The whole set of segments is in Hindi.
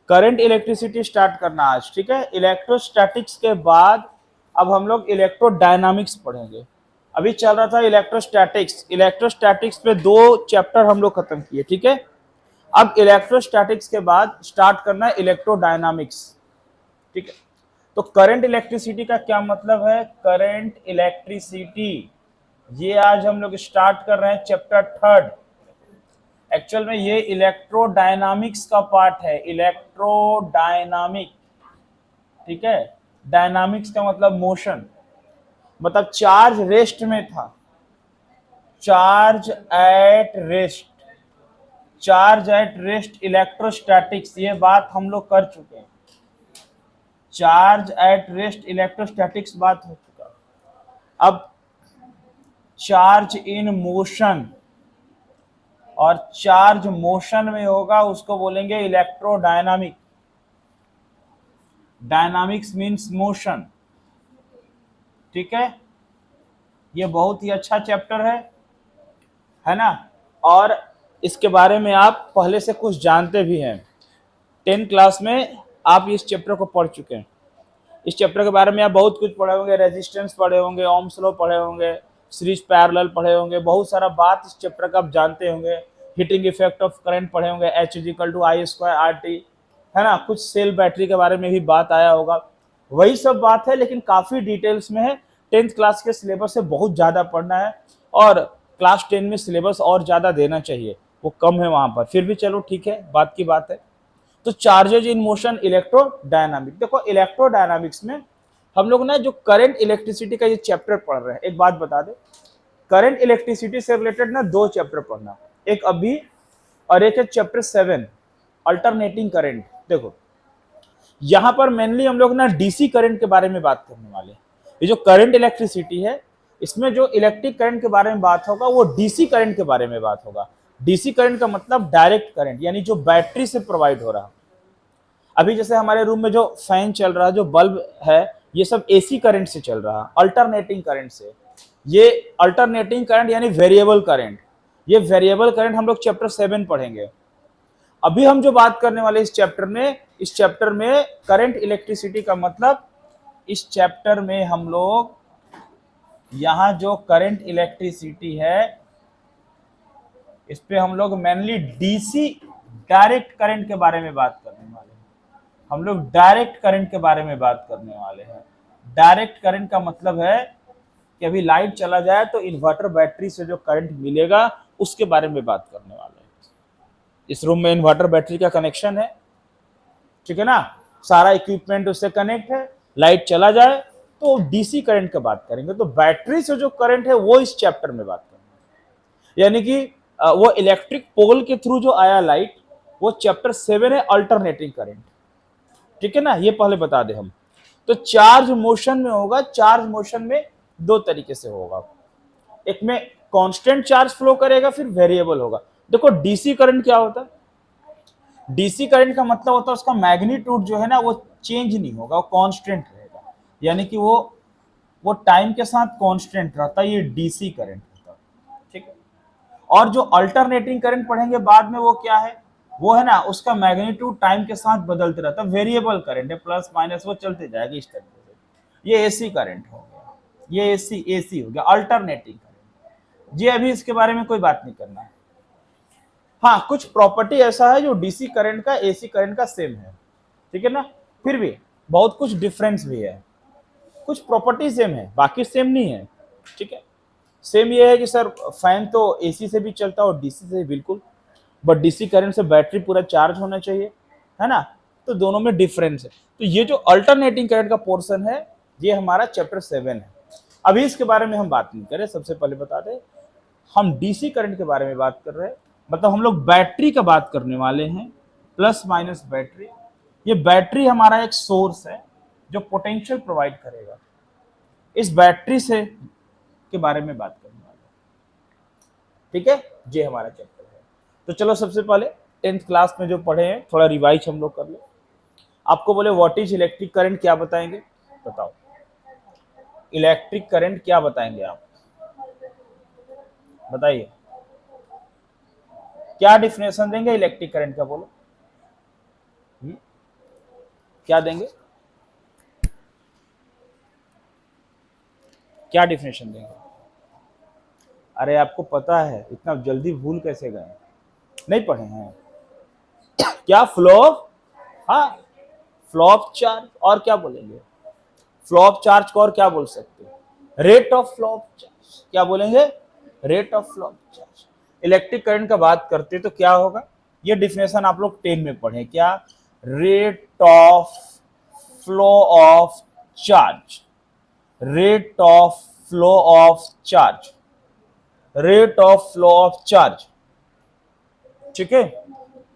करंट इलेक्ट्रिसिटी स्टार्ट करना आज, ठीक है। इलेक्ट्रोस्टैटिक्स के बाद अब हम लोग इलेक्ट्रोडायनामिक्स पढ़ेंगे। अभी चल रहा था इलेक्ट्रोस्टैटिक्स। इलेक्ट्रोस्टैटिक्स पे 2 चैप्टर हम लोग खत्म किए, ठीक है। अब इलेक्ट्रोस्टैटिक्स के बाद स्टार्ट करना है इलेक्ट्रोडायनामिक्स, ठीक है। तो करंट इलेक्ट्रिसिटी का क्या मतलब है? करंट इलेक्ट्रिसिटी, ये आज हम लोग स्टार्ट कर रहे हैं चैप्टर 3। एक्चुअल में ये इलेक्ट्रोडायनामिक्स का पार्ट है, इलेक्ट्रोडायनामिक, ठीक है। डायनामिक्स का मतलब मोशन, मतलब चार्ज रेस्ट में था, charge at rest, charge at rest electrostatics, ये बात हम लोग कर चुके हैं। चार्ज एट रेस्ट इलेक्ट्रोस्टैटिक्स बात हो चुका। अब चार्ज इन मोशन, और चार्ज मोशन में होगा उसको बोलेंगे इलेक्ट्रोडायनामिक। डायनामिक्स मीन्स मोशन, ठीक है। ये बहुत ही अच्छा चैप्टर है ना। और इसके बारे में आप पहले से कुछ जानते भी हैं, 10 क्लास में आप इस चैप्टर को पढ़ चुके हैं। इस चैप्टर के बारे में आप बहुत कुछ पढ़े होंगे, रेजिस्टेंस पढ़े होंगे, ओम्स लॉ पढ़े होंगे, सीरीज पैरेलल पढ़े होंगे, बहुत सारा बात इस चैप्टर का आप जानते होंगे। हीटिंग इफेक्ट ऑफ करंट पढ़े होंगे, H equal to I square R T, है ना। कुछ सेल बैटरी के बारे में भी बात आया होगा, वही सब बात है, लेकिन काफ़ी डिटेल्स में है। 10th क्लास के सिलेबस से बहुत ज़्यादा पढ़ना है, और क्लास 10 में सिलेबस और ज़्यादा देना चाहिए, वो कम है वहाँ पर, फिर भी चलो ठीक है, बात की बात है। तो चार्जेज इन मोशन इलेक्ट्रोडायनामिक, देखो इलेक्ट्रोडायनामिक्स में हम लोग ना जो करंट इलेक्ट्रिसिटी का ये चैप्टर पढ़ रहे हैं, एक बात बता दे, करंट इलेक्ट्रिसिटी से रिलेटेड ना 2 चैप्टर पढ़ना, एक अभी और एक है चैप्टर 7 अल्टरनेटिंग करंट। देखो यहां पर मेनली हम लोग ना डीसी करंट के बारे में बात करने वाले हैं। ये जो करंट इलेक्ट्रिसिटी है, इसमें जो इलेक्ट्रिक करंट के बारे में बात होगा वो डीसी करंट के बारे में बात होगा। डीसी करंट का मतलब डायरेक्ट करंट, यानी जो बैटरी से प्रोवाइड हो रहा। अभी जैसे हमारे रूम में जो फैन चल रहा है, जो बल्ब है, ये सब एसी करंट से चल रहा है, अल्टरनेटिंग करंट से। ये अल्टरनेटिंग करंट यानी वेरिएबल करंट, ये वेरिएबल करंट हम लोग चैप्टर 7 पढ़ेंगे। अभी हम जो बात करने वाले इस चैप्टर में करंट इलेक्ट्रिसिटी का मतलब, इस चैप्टर में हम लोग यहां जो करंट इलेक्ट्रिसिटी है, इस पे हम लोग मेनली डीसी डायरेक्ट करंट के बारे में बात करने वाले हैं। हम लोग डायरेक्ट करंट के बारे में बात करने वाले हैं। डायरेक्ट करंट का मतलब है कि अभी लाइट चला जाए तो इन्वर्टर बैटरी से जो करंट मिलेगा उसके बारे में बात करने वाले हैं। इस रूम में इन्वर्टर बैटरी का कनेक्शन है, ठीक है ना, सारा इक्विपमेंट उससे कनेक्ट है, लाइट चला जाए तो डीसी करंट की बात करेंगे। तो बैटरी से जो करंट है वो इस चैप्टर में बात करेंगे, यानी कि वो इलेक्ट्रिक पोल के थ्रू जो आया लाइट, वो चैप्टर 7 है अल्टरनेटिंग करंट, ठीक है ना। ये पहले बता दे हम। तो चार्ज मोशन में होगा, चार्ज मोशन में 2 तरीके से होगा, एक में कांस्टेंट चार्ज फ्लो करेगा, फिर वेरिएबल होगा। देखो डीसी करंट क्या होता है? डीसी करंट का मतलब होता है उसका मैग्नीट्यूड जो है ना वो चेंज नहीं होगा, वो कांस्टेंट रहेगा, यानी कि वो टाइम के साथ कांस्टेंट रहता है, ये डीसी करंट होता है, ठीक है। और जो अल्टरनेटिंग करंट पढ़ेंगे बाद में, वो क्या है? वो है ना उसका मैग्नीट्यूड टाइम के साथ बदलते रहता है, वेरिएबल करंट है, प्लस माइनस वो चलते जाएगा इस तरीके से। ये एसी करंट हो गया, ये एसी एसी हो गया अल्टरनेटिंग करंट। ये अभी इसके बारे में कोई बात नहीं करना है। हाँ, कुछ प्रॉपर्टी ऐसा है जो डीसी करंट का एसी करंट का सेम है, ठीक है ना। फिर भी बहुत कुछ डिफरेंस भी है, कुछ प्रॉपर्टी सेम है, बाकी सेम नहीं है, ठीक है। सेम ये है कि सर फैन तो एसी से भी चलता है और डीसी से, बिल्कुल, बट डीसी करंट से बैटरी पूरा चार्ज होना चाहिए, है ना। तो दोनों में डिफरेंस है। तो ये जो अल्टरनेटिंग करंट का पोर्शन है, ये हमारा चैप्टर 7 है। अभी इसके बारे में हम बात नहीं करें, सबसे पहले बता दें हम डीसी करंट के बारे में बात कर रहे हैं, मतलब हम लोग बैटरी का बात करने वाले हैं, प्लस माइनस बैटरी। ये बैटरी हमारा एक सोर्स है जो पोटेंशियल प्रोवाइड करेगा, इस बैटरी से के बारे में बात करने वाले हैं, ठीक है। ये हमारा चैप्टर है। तो चलो सबसे पहले 10th क्लास में जो पढ़े हैं थोड़ा रिवाइज हम लोग कर ले। आपको बोले व्हाट इज इलेक्ट्रिक करंट, क्या बताएंगे? बताओ, इलेक्ट्रिक करंट क्या बताएंगे आप? बताइए, क्या डिफिनेशन देंगे इलेक्ट्रिक करंट का, बोलो। क्या देंगे, क्या डिफिनेशन देंगे? अरे आपको पता है, इतना जल्दी भूल कैसे गए, नहीं पढ़े हैं क्या? फ्लो, हाँ, फ्लो ऑफ चार्ज, और क्या बोलेंगे? फ्लो ऑफ चार्ज को और क्या बोल सकते हैं? Rate of flow of charge, क्या बोलेंगे? Rate of flow of charge. Electric current का बात करते तो क्या होगा? ये डिफिनेशन आप लोग 10 में पढ़े क्या? Rate of flow of charge, rate of flow of charge, rate of flow of charge, ठीक है?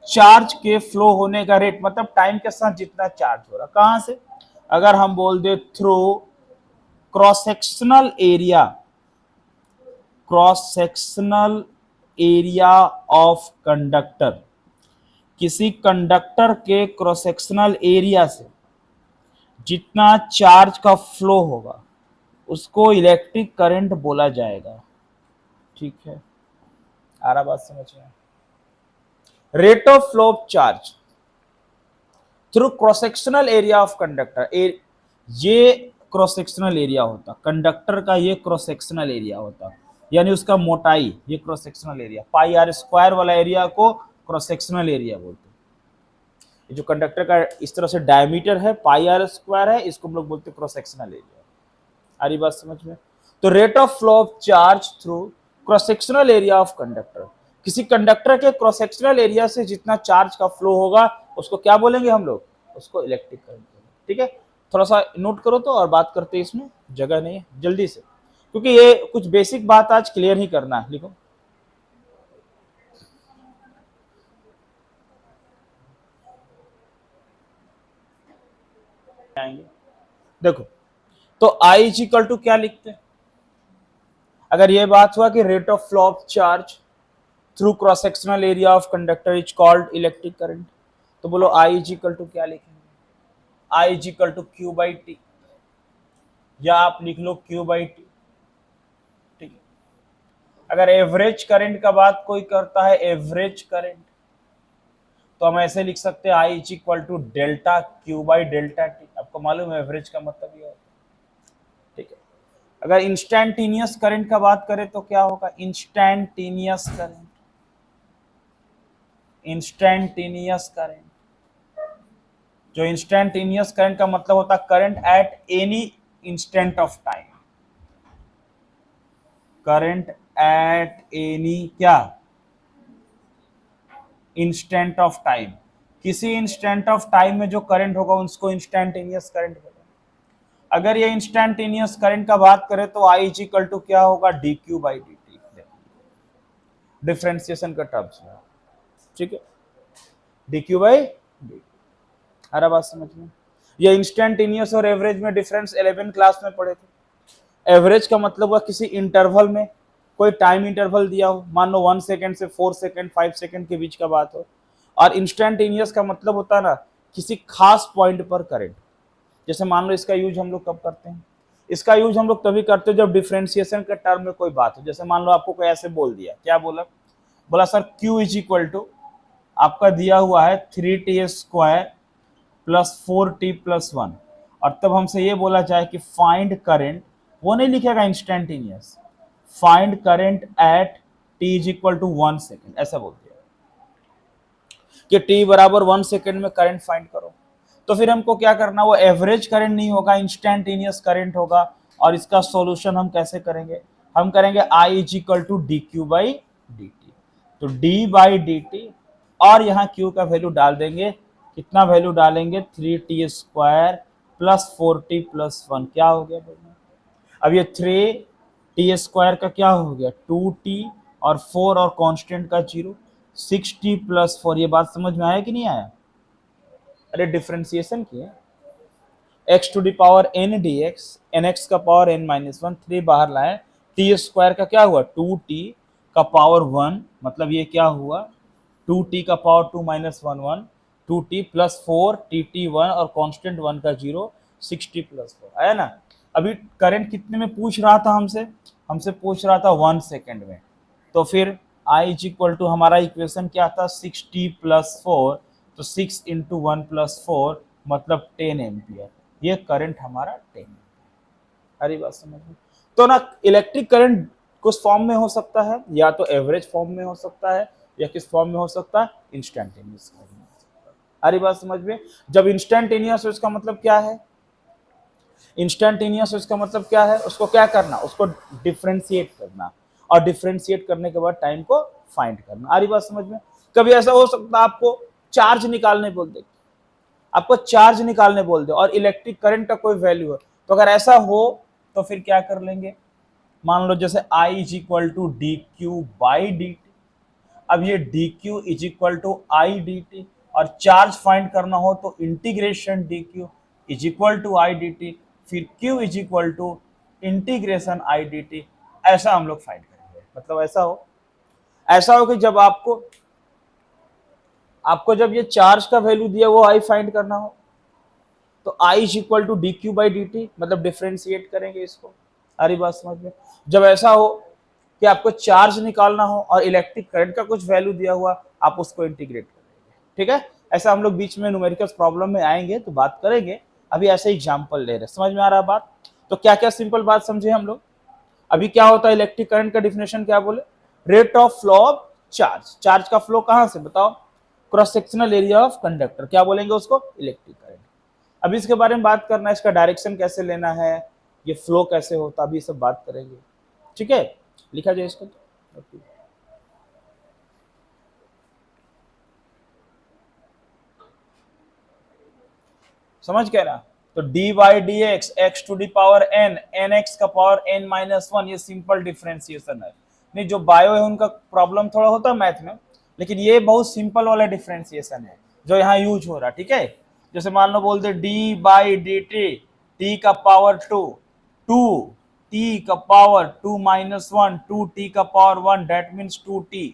चार्ज के फ्लो होने का रेट मतलब टाइम के साथ जितना चार्ज हो रहा, कहां से? अगर हम बोल दे through cross sectional area, cross sectional area of conductor, किसी कंडक्टर के क्रॉस सेक्शनल एरिया से जितना चार्ज का फ्लो होगा उसको इलेक्ट्रिक करंट बोला जाएगा, ठीक है? आ रहा बात समझ में? Rate of flow of charge through cross sectional area of conductor, ये क्रॉस सेक्शनल एरिया होता कंडक्टर का, ये क्रॉस सेक्शनल एरिया होता, यानी उसका मोटाई, ये cross sectional area, pi R square वाला एरिया को क्रॉस सेक्शनल एरिया बोलते हैं। जो कंडक्टर का इस तरह से डायमीटर है, पाई आर स्क्वायर है, इसको हम लोग बोलते हैं क्रॉस सेक्शनल एरिया। आ रही बात समझ में? तो rate of flow of charge through cross sectional area of conductor, किसी कंडक्टर के क्रॉस सेक्शनल एरिया से जितना चार्ज का फ्लो होगा उसको क्या बोलेंगे हम लोग? उसको इलेक्ट्रिक करंट बोलेंगे, ठीक है? थोड़ा सा नोट करो तो, और बात करते हैं, इसमें जगह नहीं है, जल्दी से, क्योंकि ये कुछ बेसिक बात आज क्लियर ही करना है। लिखो, आएंगे देखो, तो I इज इक्वल टू क्या लिखते हैं? अगर ये बात हुआ कि rate of flow of charge through cross sectional area of conductor is called electric current, तो बोलो I इज इक्वल टू क्या लिखेंगे? I is equal to Q by T, या आप लिख लो Q बाई टी, ठीक है? अगर एवरेज करंट का बात कोई करता है, एवरेज करंट, तो हम ऐसे लिख सकते हैं I is equal to delta Q by delta T. आपको मालूम है एवरेज का मतलब ये होता है, ठीक है? अगर इंस्टैंटेनियस करंट का बात करें तो क्या होगा? इंस्टैंटेनियस करंट, इंस्टैंटेनियस करंट, जो इंस्टैंटेनियस करंट का मतलब होता है current at any instant of time, current at any क्या? इंस्टेंट ऑफ टाइम, किसी इंस्टेंट ऑफ टाइम में जो करंट होगा उसको इंस्टैंटेनियस करंट बोलेंगे। अगर ये इंस्टैंटेनियस करंट का बात करें तो I इज इक्वल टू क्या होगा? D Q by D T, differentiation का टर्म्स में, ठीक है? डी क्यू बाई डी, हर बात समझ में? ये इंस्टैंटेनियस और एवरेज में डिफरेंस 11 क्लास में पढ़े थे। एवरेज का मतलब हुआ किसी इंटरवल में कोई टाइम इंटरवल दिया हो, मान लो 1 सेकेंड से 4 सेकेंड 5 सेकेंड के बीच का बात हो, और इंस्टैंटेनियस का मतलब होता है ना किसी खास पॉइंट पर करंट। जैसे मान लो इसका यूज हम लोग कब करते हैं? इसका यूज हम लोग तभी करते हैं जब डिफरेंशिएशन के टर्म में कोई बात हो। जैसे मान लो आपको कोई ऐसे बोल दिया, क्या बोला? बोला sir Q is equal to आपका दिया हुआ है 3t square plus 4t plus 1, और तब हमसे ये बोला जाए कि फाइंड करंट, वो नहीं लिखेगा instantaneous, find current at t is equal to 1 second, ऐसा बोल दिया कि t बराबर 1 सेकेंड में करंट फाइंड करो। तो फिर हमको क्या करना? वो एवरेज करंट नहीं होगा, इंस्टैंटेनियस करंट होगा। और इसका सॉल्यूशन हम कैसे करेंगे? हम करेंगे I is equal to D Q by D t, तो d बाई डी टी, और यहाँ Q का वैल्यू डाल देंगे, कितना वैल्यू डालेंगे? 3t square plus 4t plus 1, क्या हो गया? अब ये 3t स्क्वायर का क्या हो गया? 2t, और 4 और कांस्टेंट का 0, 6t प्लस 4। ये बात समझ में आया कि नहीं आया? अरे डिफरेंशिएशन किए, x to the power n dx, nx का पावर n माइनस 1, 3 बाहर लाए, t स्क्वायर का क्या हुआ? 2t का पावर 1, मतलब ये क्या हुआ? 2t का power 2 minus 1 1, 2t plus 4 tt 1 और कांस्टेंट 1 का 0, 6t प्लस 4। आया ना? अभी करंट कितने में पूछ रहा था हमसे? हमसे पूछ रहा था 1 सेकेंड में। तो फिर I इज इक्वल टू हमारा इक्वेशन क्या था? 6t प्लस 4, तो 6 इंटू 1 प्लस 4, मतलब 10 एम्पियर, ये करंट हमारा 10 एम्पियर। सारी बात समझ में। तो ना इलेक्ट्रिक करंट कुछ फॉर्म में हो सकता है, या तो एवरेज फॉर्म में हो सकता है, या किस फॉर्म में हो सकता है, इंस्टेंटेनियस फॉर्म में हो सकता है। सारी बात समझ में। जब इंस्टेंटेनियस हो इसका मतलब क्या है, इंस्टेंटेनियस इसका मतलब क्या है, उसको क्या करना, उसको डिफ्रेंशिएट करना, और डिफ्रेंशिएट करने के बाद टाइम को फाइंड करना। आ रही बात समझ में। कभी ऐसा हो सकता है आपको चार्ज निकालने बोल दे, आपको चार्ज निकालने बोल दे और इलेक्ट्रिक करंट का कोई वैल्यू है, तो अगर ऐसा हो तो फिर क्या कर लेंगे, मान लो जैसे I is equal to D Q by D T. अब ये D Q is equal to I D T, और चार्ज फाइंड करना हो तो integration D Q is equal to I D T, फिर Q is equal to integration I D T. ऐसा हम लोग फाइंड करेंगे। मतलब ऐसा हो कि जब आपको जब ये चार्ज का वैल्यू दिया वो आई फाइंड करना हो, तो I is equal to D Q by D T, मतलब डिफ्रेंशिएट करेंगे इसको। सारी बात समझ में। जब ऐसा हो कि आपको चार्ज निकालना हो और इलेक्ट्रिक करंट का कुछ वैल्यू दिया हुआ, आप उसको इंटीग्रेट करेंगे। ठीक है, ऐसा हम लोग बीच में न्यूमेरिकल्स प्रॉब्लम में आएंगे तो बात करेंगे, अभी ऐसे एग्जांपल ले रहे। समझ में आ रहा है बात। तो क्या क्या सिंपल बात समझे हम लोग। अभी क्या होता है इलेक्ट्रिक करंट का डिफिनेशन क्या बोले, rate of flow of charge. Charge का फ्लो कहां से बताओ, cross sectional area of conductor, क्या बोलेंगे उसको, इलेक्ट्रिक करंट। अभी इसके बारे में बात करना है, इसका डायरेक्शन कैसे लेना है, ये फ्लो कैसे होता है, अभी सब बात करेंगे। ठीक है, लिखा जाए इसको तो। समझ कह रहा, तो d y d x, x to the power n, n x का पावर एन माइनस वन, ये सिंपल डिफरेंशिएशन है। नहीं, जो बायो है उनका प्रॉब्लम थोड़ा होता है मैथ में, लेकिन ये बहुत सिंपल वाला डिफरेंशिएशन है जो यहाँ यूज हो रहा। ठीक है, जैसे मान लो बोलते D by D T, T का पावर टू टी का power two minus one, two T का power one, that means two T.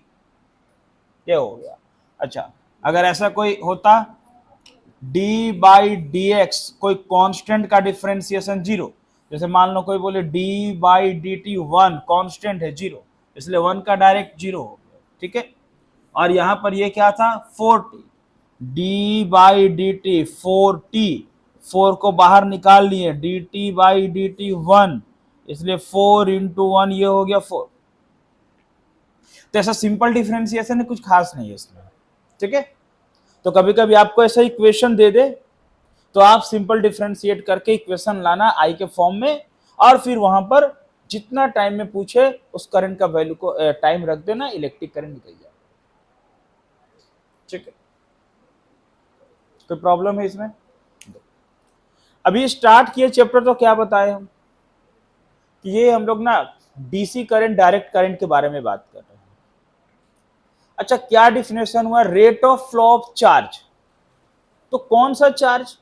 ये हो गया। अच्छा, अगर ऐसा कोई होता डी बाई डी एक्स, कोई कांस्टेंट का डिफरेंशिएशन जीरो, जैसे मान लो कोई बोले D by D T one, constant है जीरो, इसलिए वन का डायरेक्ट जीरो हो गया। ठीक है, और यहां पर ये क्या था, 4t, D by D T 4t, 4 को बाहर निकाल लिए, D t by D T one, इसलिए 4 इंटू वन, ये हो गया 4। तो ऐसा सिंपल डिफरेंशिएशन है, कुछ खास नहीं है इसमें। ठीक है, तो कभी कभी आपको ऐसा इक्वेशन दे दे तो आप सिंपल डिफरेंशिएट करके इक्वेशन लाना आई के फॉर्म में, और फिर वहां पर जितना टाइम में पूछे उस करंट का वैल्यू को टाइम रख देना, इलेक्ट्रिक करंट निकल जाएगा। ठीक है, कोई प्रॉब्लम है इसमें। अभी स्टार्ट किए चैप्टर तो क्या बताए हम कि ये हम लोग ना डीसी करंट, डायरेक्ट करंट के बारे में बात कर रहे हैं। अच्छा, क्या डिफिनेशन हुआ, rate of flow of charge. तो कौन सा चार्ज,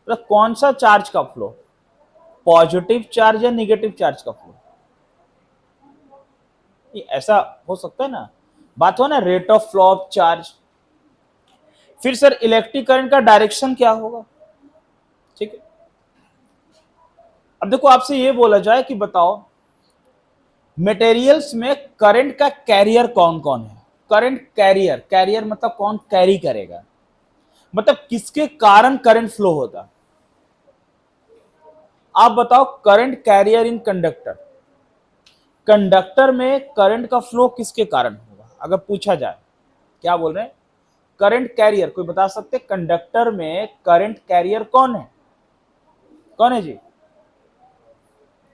तो कौन सा चार्ज का फ्लो, पॉजिटिव चार्ज या निगेटिव चार्ज का फ्लो, ऐसा हो सकता है ना, बात हो ना, rate of flow of charge. फिर सर इलेक्ट्रिक करंट का डायरेक्शन क्या होगा। ठीक है, अब देखो आपसे ये बोला जाए कि बताओ मटेरियल्स में करंट का कैरियर कौन कौन है। करंट कैरियर, कैरियर मतलब कौन कैरी करेगा, मतलब किसके कारण करंट फ्लो होता। आप बताओ, current carrier in conductor, conductor में करंट का फ्लो किसके कारण होगा अगर पूछा जाए, क्या बोल रहे हैं, करंट कैरियर, कोई बता सकते कंडक्टर में करंट कैरियर कौन है, कौन है जी,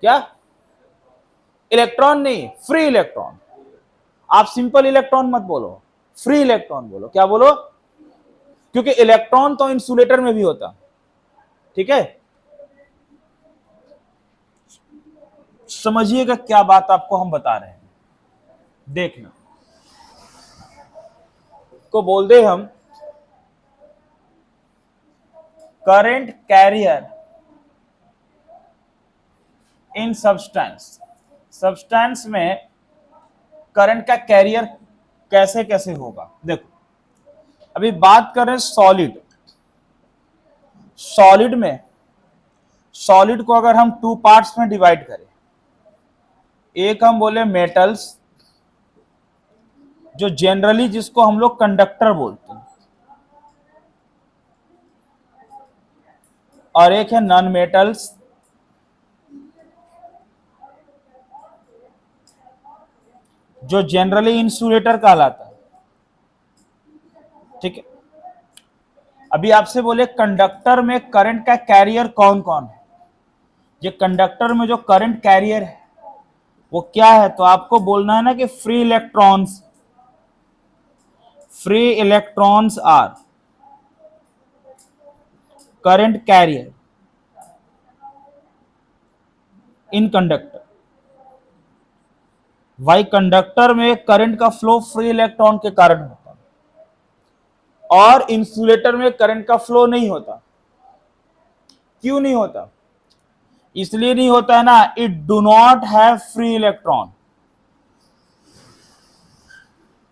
क्या, इलेक्ट्रॉन नहीं, फ्री इलेक्ट्रॉन। आप सिंपल इलेक्ट्रॉन मत बोलो, फ्री इलेक्ट्रॉन बोलो। क्या बोलो, क्योंकि इलेक्ट्रॉन तो इंसुलेटर में भी होता। ठीक है, समझिएगा क्या बात आपको हम बता रहे हैं, देखना को बोल दे हम current carrier in substance. Substance में करंट का कैरियर कैसे कैसे होगा, देखो अभी बात करें सॉलिड, सॉलिड में, सॉलिड को अगर हम टू पार्ट्स में डिवाइड करें, एक हम बोले मेटल्स, जो जनरली जिसको हम लोग कंडक्टर बोलते हैं, और एक है नॉन मेटल्स, जो जनरली इंसुलेटर कहलाता है। ठीक है, अभी आपसे बोले कंडक्टर में करंट का कैरियर कौन कौन है। ये कंडक्टर में जो करंट कैरियर है वो क्या है, तो आपको बोलना है ना कि free electrons, free electrons are current carrier in conductor. भाई कंडक्टर में करंट का फ्लो फ्री इलेक्ट्रॉन के कारण होता है और इंसुलेटर में करंट का फ्लो नहीं होता। क्यों नहीं होता? इसलिए नहीं होता है ना, it do not have free electron.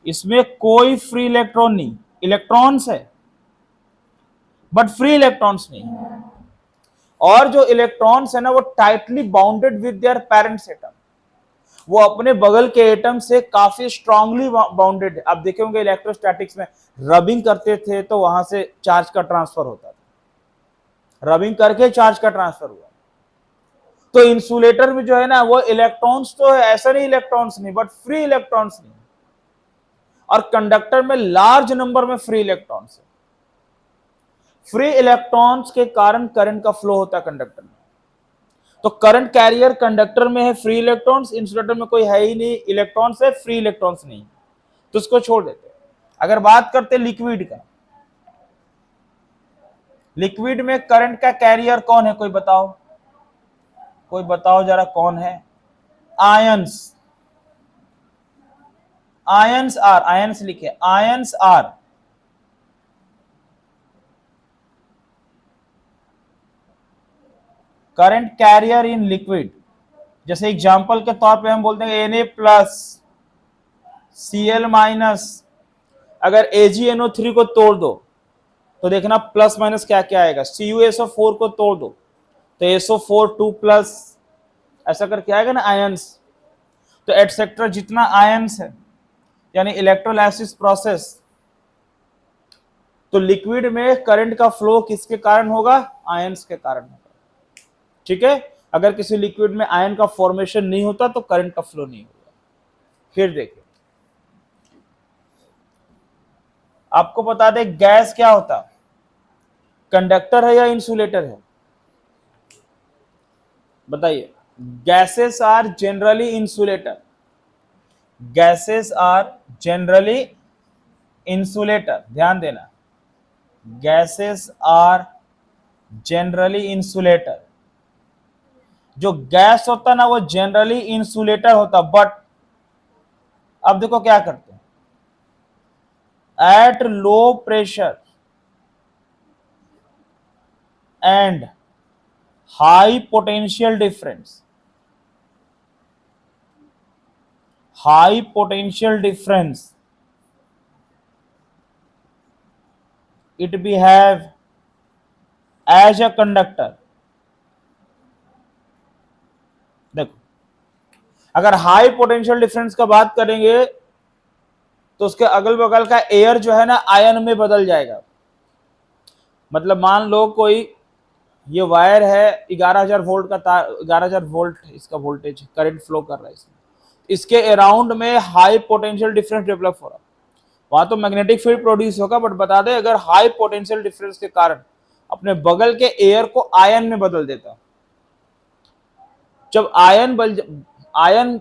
इसमें कोई फ्री इलेक्ट्रॉन नहीं, इलेक्ट्रॉन्स है बट फ्री इलेक्ट्रॉन्स नहीं। और जो इलेक्ट्रॉन्स है ना वो tightly bounded with their parents atom, वो अपने बगल के एटम से काफी स्ट्रांगली बाउंडेड है। आप देखे होंगे इलेक्ट्रोस्टैटिक्स में रबिंग करते थे तो वहां से चार्ज का ट्रांसफर होता था, रबिंग करके चार्ज का ट्रांसफर हुआ। तो इंसुलेटर में जो है ना वो इलेक्ट्रॉन्स तो है, ऐसा नहीं इलेक्ट्रॉन्स नहीं, बट फ्री इलेक्ट्रॉन्स नहीं। और कंडक्टर में लार्ज नंबर में फ्री इलेक्ट्रॉन्स है। फ्री इलेक्ट्रॉन्स के कारण करंट का फ्लो होता है कंडक्टर में। तो करंट कैरियर कंडक्टर में है फ्री इलेक्ट्रॉन्स, इंसुलेटर में कोई है ही नहीं, इलेक्ट्रॉन्स है फ्री इलेक्ट्रॉन्स नहीं, तो उसको छोड़ देते हैं। अगर बात करते लिक्विड का, लिक्विड में करंट का कैरियर कौन है, कोई बताओ, कोई बताओ जरा कौन है? आयंस, आयंस आर, आयंस लिखे, ions are current carrier in liquid. जैसे एग्जांपल के तौर पे हम बोलते हैं Na प्लस Cl माइनस, अगर AgNO3 को तोड़ दो तो देखना प्लस माइनस क्या क्या आएगा। CuSO4 को तोड़ दो तो SO4 2 प्लस, ऐसा करके आएगा ना आयंस। तो एटसेट्रा जितना आयंस है यानी इलेक्ट्रोलाइसिस प्रोसेस, तो लिक्विड में करंट का फ्लो किसके कारण होगा? आयंस के कारण होगा। ठीक है, अगर किसी लिक्विड में आयन का फॉर्मेशन नहीं होता तो करंट का फ्लो नहीं होगा। फिर देखिए, आपको बता दें गैस क्या होता, कंडक्टर है या इंसुलेटर है? बताइए। Gases are generally insulator, gases are generally insulator, ध्यान देना, गैसेस आर जनरली इंसुलेटर। जो गैस होता है ना वो जनरली इंसुलेटर होता, बट अब देखो क्या करते हैं, at low pressure and high potential difference, high potential difference it behave as a conductor। देखो, अगर हाई पोटेंशियल डिफरेंस का बात करेंगे तो उसके अगल बगल का एयर जो है ना आयन में बदल जाएगा। मतलब मान लो कोई ये वायर है 11,000 वोल्ट का तार, 11,000 वोल्ट इसका वोल्टेज करंट फ्लो कर रहा है इसमें, इसके अराउंड में हाई पोटेंशियल डिफरेंस डेवलप हो रहा है, वहां तो मैग्नेटिक फील्ड प्रोड्यूस होगा, बट बता दें अगर हाई पोटेंशियल डिफरेंस के कारण अपने बगल के एयर को आयन में बदल देता, जब आयन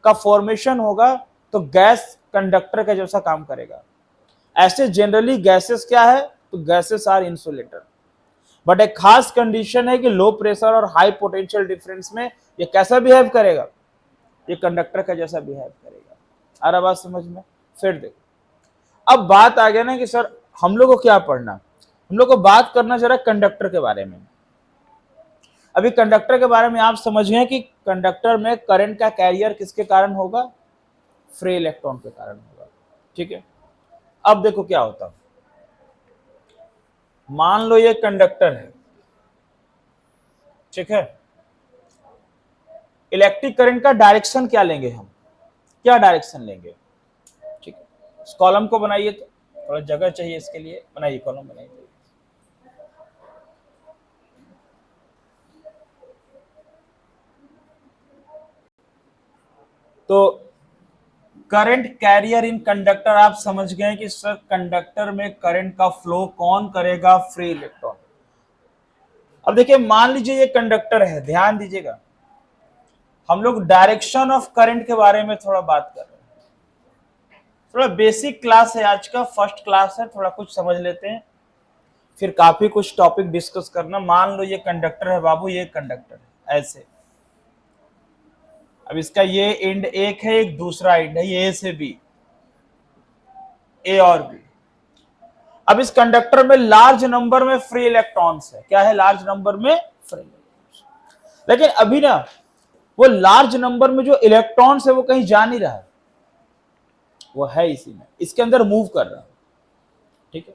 का फॉर्मेशन होगा तो गैस कंडक्टर का जैसा काम करेगा। ऐसे जनरली गैसेस क्या है, तो गैसेस आर इंसुलेटर, बट एक खास कंडीशन है कि लो प्रेशर और हाई पोटेंशियल डिफरेंस में ये कैसा बिहेव करेगा, ये कंडक्टर का जैसा बिहेव करेगा। आ रहा बात समझ में? फिर देखो, अब बात आ गया ना कि सर हम लोग को क्या पढ़ना, हम लोग को बात करना जरा कंडक्टर के बारे में। अभी कंडक्टर के बारे में आप समझ गए कि कंडक्टर में करंट का कैरियर किसके कारण होगा? फ्री इलेक्ट्रॉन के कारण होगा। ठीक है, अब देखो क्या होता, मान लो ये कंडक्टर है, ठीक है, इलेक्ट्रिक करंट का डायरेक्शन क्या लेंगे हम, क्या डायरेक्शन लेंगे? ठीक है, इस कॉलम को बनाइए, तो थोड़ा जगह चाहिए इसके लिए, बनाइए कॉलम बनाइए। तो करंट कैरियर इन कंडक्टर, आप समझ गए कि सर कंडक्टर में करंट का फ्लो कौन करेगा? Free electron. अब देखिए मान लीजिए ये कंडक्टर है, ध्यान दीजिएगा, हम लोग डायरेक्शन ऑफ करंट के बारे में थोड़ा बात कर रहे हैं। थोड़ा बेसिक क्लास है, आज का फर्स्ट क्लास है, थोड़ा कुछ समझ लेते हैं, फिर काफी कुछ टॉपिक डिस्कस करना। मान लो ये कंडक्टर है बाबू, ये कंडक्टर है ऐसे। अब इसका ये एंड एक है, एक दूसरा एंड है, ये ए से बी, ए और बी। अब इस कंडक्टर में लार्ज नंबर में फ्री इलेक्ट्रॉन्स है। क्या है? लार्ज नंबर में फ्री इलेक्ट्रॉन्स। लेकिन अभी ना वो लार्ज नंबर में जो इलेक्ट्रॉन्स है वो कहीं जा नहीं रहा है, वो है इसी में, इसके अंदर मूव कर रहा है। ठीक है,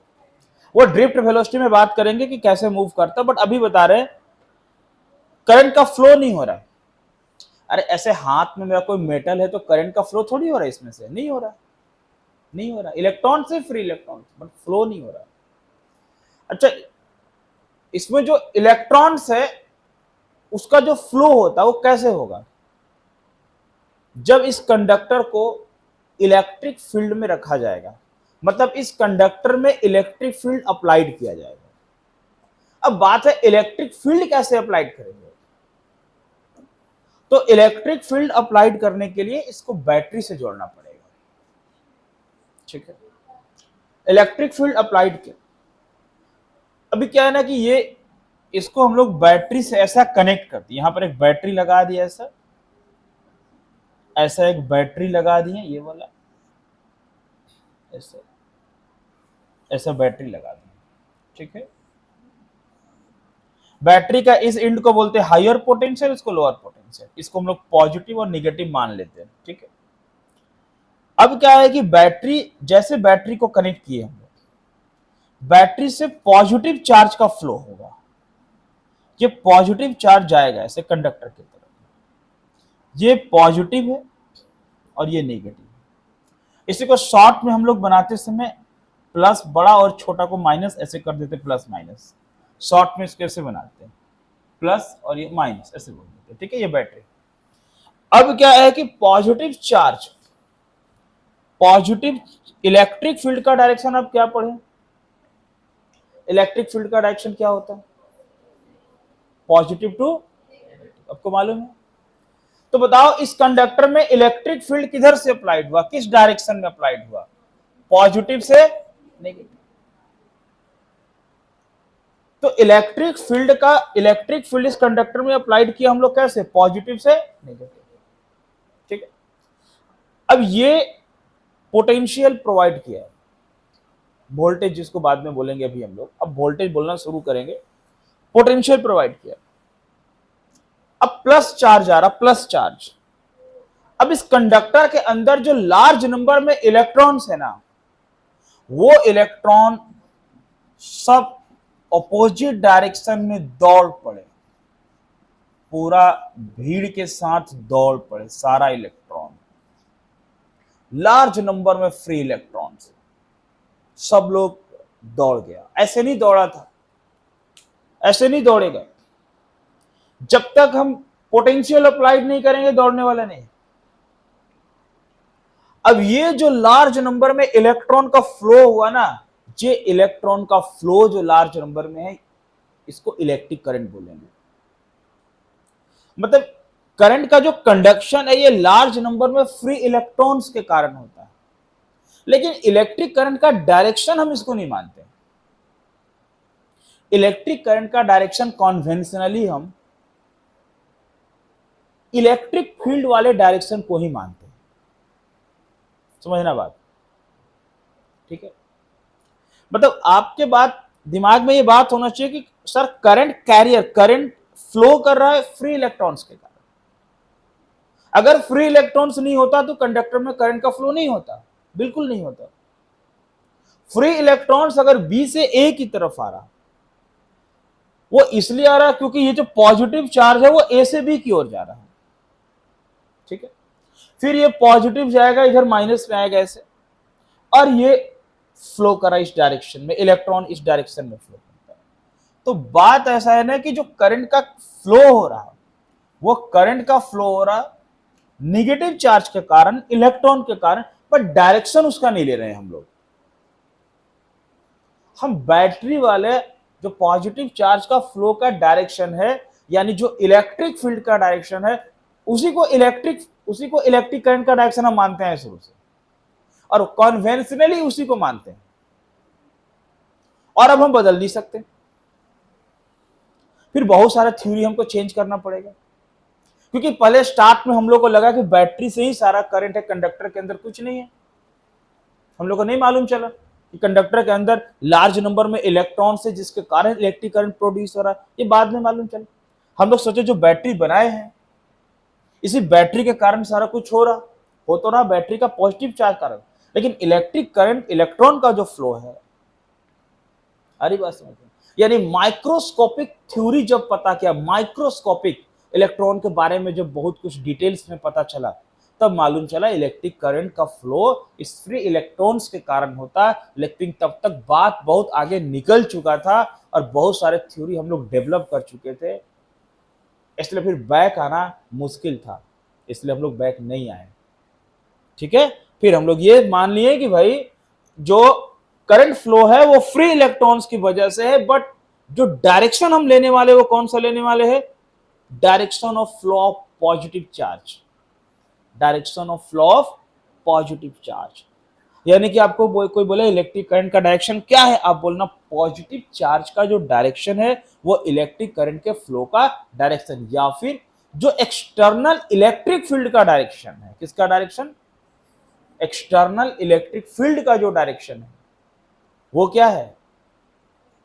वो ड्रिफ्ट वेलोसिटी में बात करेंगे कि कैसे मूव करता है, बट अभी बता रहे करंट का फ्लो नहीं हो रहा है। अरे ऐसे हाथ में मेरा कोई मेटल है तो करंट का फ्लो थोड़ी हो रहा है, इसमें से नहीं हो रहा, नहीं हो रहा। इलेक्ट्रॉन से फ्री इलेक्ट्रॉन, बट फ्लो नहीं हो रहा। अच्छा, इसमें जो इलेक्ट्रॉन्स है उसका जो फ्लो होता है वो कैसे होगा? जब इस कंडक्टर को इलेक्ट्रिक फील्ड में रखा जाएगा, मतलब इस कंडक्टर में इलेक्ट्रिक फील्ड अप्लाइड किया जाएगा। अब बात है इलेक्ट्रिक फील्ड कैसे अप्लाइड करेंगे? तो इलेक्ट्रिक फील्ड अप्लाइड करने के लिए इसको बैटरी से जोड़ना पड़ेगा। ठीक है, इलेक्ट्रिक फील्ड अप्लाइड किया। अभी क्या है ना कि ये इसको हम लोग बैटरी से ऐसा कनेक्ट करते हैं, यहां पर एक बैटरी लगा दिया, ऐसा ऐसा एक बैटरी लगा दिए, ये वाला ऐसा ऐसा बैटरी लगा दी। ठीक है, बैटरी का इस एंड को बोलते हैं हायर पोटेंशियल, इसको लोअर पोटेंशियल, इसको हम लोग पॉजिटिव और निगेटिव मान लेते हैं। ठीक है, अब क्या है कि बैटरी, जैसे बैटरी को कनेक्ट किए हम लोग, बैटरी से पॉजिटिव चार्ज का फ्लो होगा। ये पॉजिटिव चार्ज जाएगा ऐसे कंडक्टर की तरफ, ये पॉजिटिव है और ये नेगेटिव है। इसी को शॉर्ट में हम लोग बनाते समय प्लस बड़ा और छोटा को माइनस ऐसे कर देते, प्लस माइनस। शॉर्ट में इसको ऐसे बनाते हैं, प्लस और ये माइनस ऐसे बोल देते। ठीक है, ये बैटरी। अब क्या है कि positive charge, positive electric field का डायरेक्शन आप क्या पढ़े? इलेक्ट्रिक फील्ड का डायरेक्शन क्या होता है? पॉजिटिव टू, आपको मालूम है? तो बताओ इस कंडक्टर में इलेक्ट्रिक फील्ड किधर से अप्लाइड हुआ, किस डायरेक्शन में अप्लाइड हुआ? पॉजिटिव से नेगेटिव। तो इलेक्ट्रिक फील्ड इस कंडक्टर में अप्लाइड किया हम लोग कैसे? पॉजिटिव से नेगेटिव। ठीक है, अब ये पोटेंशियल प्रोवाइड किया है, वोल्टेज जिसको बाद में बोलेंगे अभी हम लोग, अब वोल्टेज बोलना शुरू करेंगे। पोटेंशियल प्रोवाइड किया, अब प्लस चार्ज आ रहा, प्लस चार्ज। अब इस कंडक्टर के अंदर जो लार्ज नंबर में इलेक्ट्रॉन्स है ना, वो इलेक्ट्रॉन सब ऑपोजिट डायरेक्शन में दौड़ पड़े, पूरा भीड़ के साथ दौड़ पड़े सारा इलेक्ट्रॉन। लार्ज नंबर में फ्री इलेक्ट्रॉन्स, सब लोग दौड़ गया। ऐसे नहीं दौड़ा था, ऐसे नहीं दौड़ेगा जब तक हम पोटेंशियल अप्लाइड नहीं करेंगे, दौड़ने वाला नहीं। अब ये जो लार्ज नंबर में इलेक्ट्रॉन का फ्लो हुआ ना, ये इलेक्ट्रॉन का फ्लो जो लार्ज नंबर में है, इसको इलेक्ट्रिक करंट बोलेंगे। मतलब करंट का जो कंडक्शन है ये लार्ज नंबर में फ्री इलेक्ट्रॉन्स के कारण होता है। लेकिन इलेक्ट्रिक करंट का डायरेक्शन हम इसको नहीं मानते। इलेक्ट्रिक करंट का डायरेक्शन कॉन्वेंशनली हम इलेक्ट्रिक फील्ड वाले डायरेक्शन को ही मानते हैं। समझना बात? ठीक है, मतलब आपके बात दिमाग में ये बात होना चाहिए कि sir current carrier, current flow कर रहा है फ्री इलेक्ट्रॉन्स के कारण। अगर फ्री इलेक्ट्रॉन्स नहीं होता तो कंडक्टर में करंट का फ्लो नहीं होता, बिल्कुल नहीं होता। फ्री इलेक्ट्रॉन्स अगर बी से ए की तरफ आ रहा, वो इसलिए आ रहा क्योंकि ये जो पॉजिटिव चार्ज है वो ए से बी की ओर जा रहा है। ठीक है, फिर ये पॉजिटिव जाएगा इधर, माइनस में आएगा ऐसे, और ये फ्लो करा इस डायरेक्शन में, इलेक्ट्रॉन इस डायरेक्शन में फ्लो करता है। तो बात ऐसा है ना कि जो करंट का फ्लो हो रहा, वो करंट का फ्लो हो रहा निगेटिव चार्ज के कारण, इलेक्ट्रॉन के कारण, पर डायरेक्शन उसका नहीं ले रहे हैं हम लोग। हम बैटरी वाले जो पॉजिटिव चार्ज का फ्लो का डायरेक्शन है, यानी जो इलेक्ट्रिक फील्ड का डायरेक्शन है, उसी को इलेक्ट्रिक करंट का डायरेक्शन हम मानते हैं शुरू से, और कॉन्वेंशनली उसी को मानते हैं, और अब हम बदल नहीं सकते। फिर बहुत सारा थ्योरी हमको चेंज करना पड़ेगा, क्योंकि पहले स्टार्ट में हम लोग को लगा कि बैटरी से ही सारा करंट है, कंडक्टर के अंदर कुछ नहीं है। हम लोग को नहीं मालूम चला कि कंडक्टर के अंदर लार्ज नंबर में इलेक्ट्रॉन से जिसके कारण इलेक्ट्रिक करंट प्रोड्यूस हो रहा है, ये बाद में मालूम चला। हम लोग सोचे जो बैटरी बनाए हैं, इसी बैटरी के कारण सारा कुछ हो तो रहा बैटरी का पॉजिटिव चार्ज कारण, लेकिन इलेक्ट्रिक करंट, इलेक्ट्रॉन का जो फ्लो है, हरी बात समझ, यानी माइक्रोस्कोपिक थ्योरी जब पता किया, माइक्रोस्कोपिक इलेक्ट्रॉन के बारे में जब बहुत कुछ डिटेल्स में पता चला, तब मालूम चला इलेक्ट्रिक करंट का फ्लो इस फ्री इलेक्ट्रॉन्स के कारण होता है। लेकिन तब तक बात बहुत आगे निकल चुका था और बहुत सारे थ्योरी हम लोग डेवलप कर चुके थे, इसलिए फिर बैक आना मुश्किल था, इसलिए हम लोग बैक नहीं आए। ठीक है, फिर हम लोग ये मान लिए कि भाई जो करंट फ्लो है वो फ्री इलेक्ट्रॉन्स की वजह से है, बट जो डायरेक्शन हम लेने वाले वो कौन सा लेने वाले हैं? Direction of flow of positive charge, direction of flow of positive charge. यानी कि आपको कोई बोले इलेक्ट्रिक करंट का डायरेक्शन क्या है, आप बोलना पॉजिटिव चार्ज का जो डायरेक्शन है वो इलेक्ट्रिक करंट के फ्लो का डायरेक्शन, या फिर जो एक्सटर्नल इलेक्ट्रिक फील्ड का डायरेक्शन है। किसका डायरेक्शन? एक्सटर्नल इलेक्ट्रिक फील्ड का जो डायरेक्शन है वो क्या है?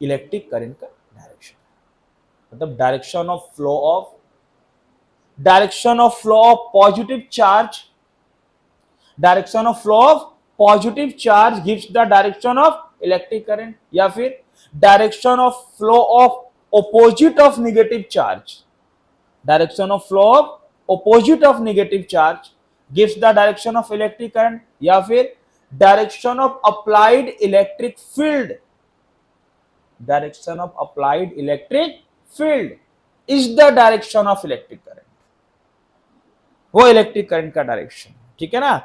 इलेक्ट्रिक करंट का डायरेक्शन। मतलब direction of flow of positive charge, direction of flow of positive charge gives the direction of electric current, या फिर direction of flow of opposite of negative charge, direction of flow of opposite of negative charge gives the direction of electric current, या फिर direction of applied electric field, direction of applied electric field is the direction of electric current, वो इलेक्ट्रिक करंट का डायरेक्शन। ठीक है ना?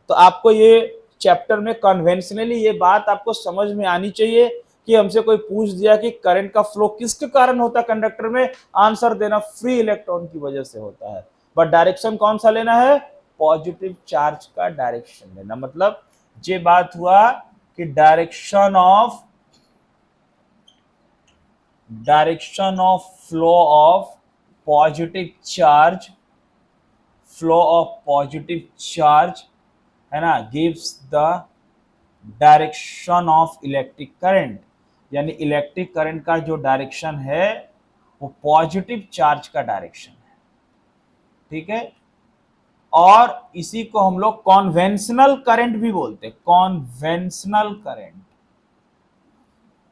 तो आपको ये चैप्टर में कन्वेंशनली ये बात आपको समझ में आनी चाहिए कि हमसे कोई पूछ दिया कि करंट का फ्लो किसके कारण होता है कंडक्टर में, आंसर देना फ्री इलेक्ट्रॉन की वजह से होता है, बट डायरेक्शन कौन सा लेना है? पॉजिटिव चार्ज का डायरेक्शन लेना। मतलब ये बात हुआ कि direction of flow of positive charge, flow of positive charge है ना, gives the direction of electric current, यानी इलेक्ट्रिक करंट का जो डायरेक्शन है वो पॉजिटिव चार्ज का डायरेक्शन है। ठीक है, और इसी को हम लोग कॉन्वेंशनल करंट भी बोलते हैं, conventional current,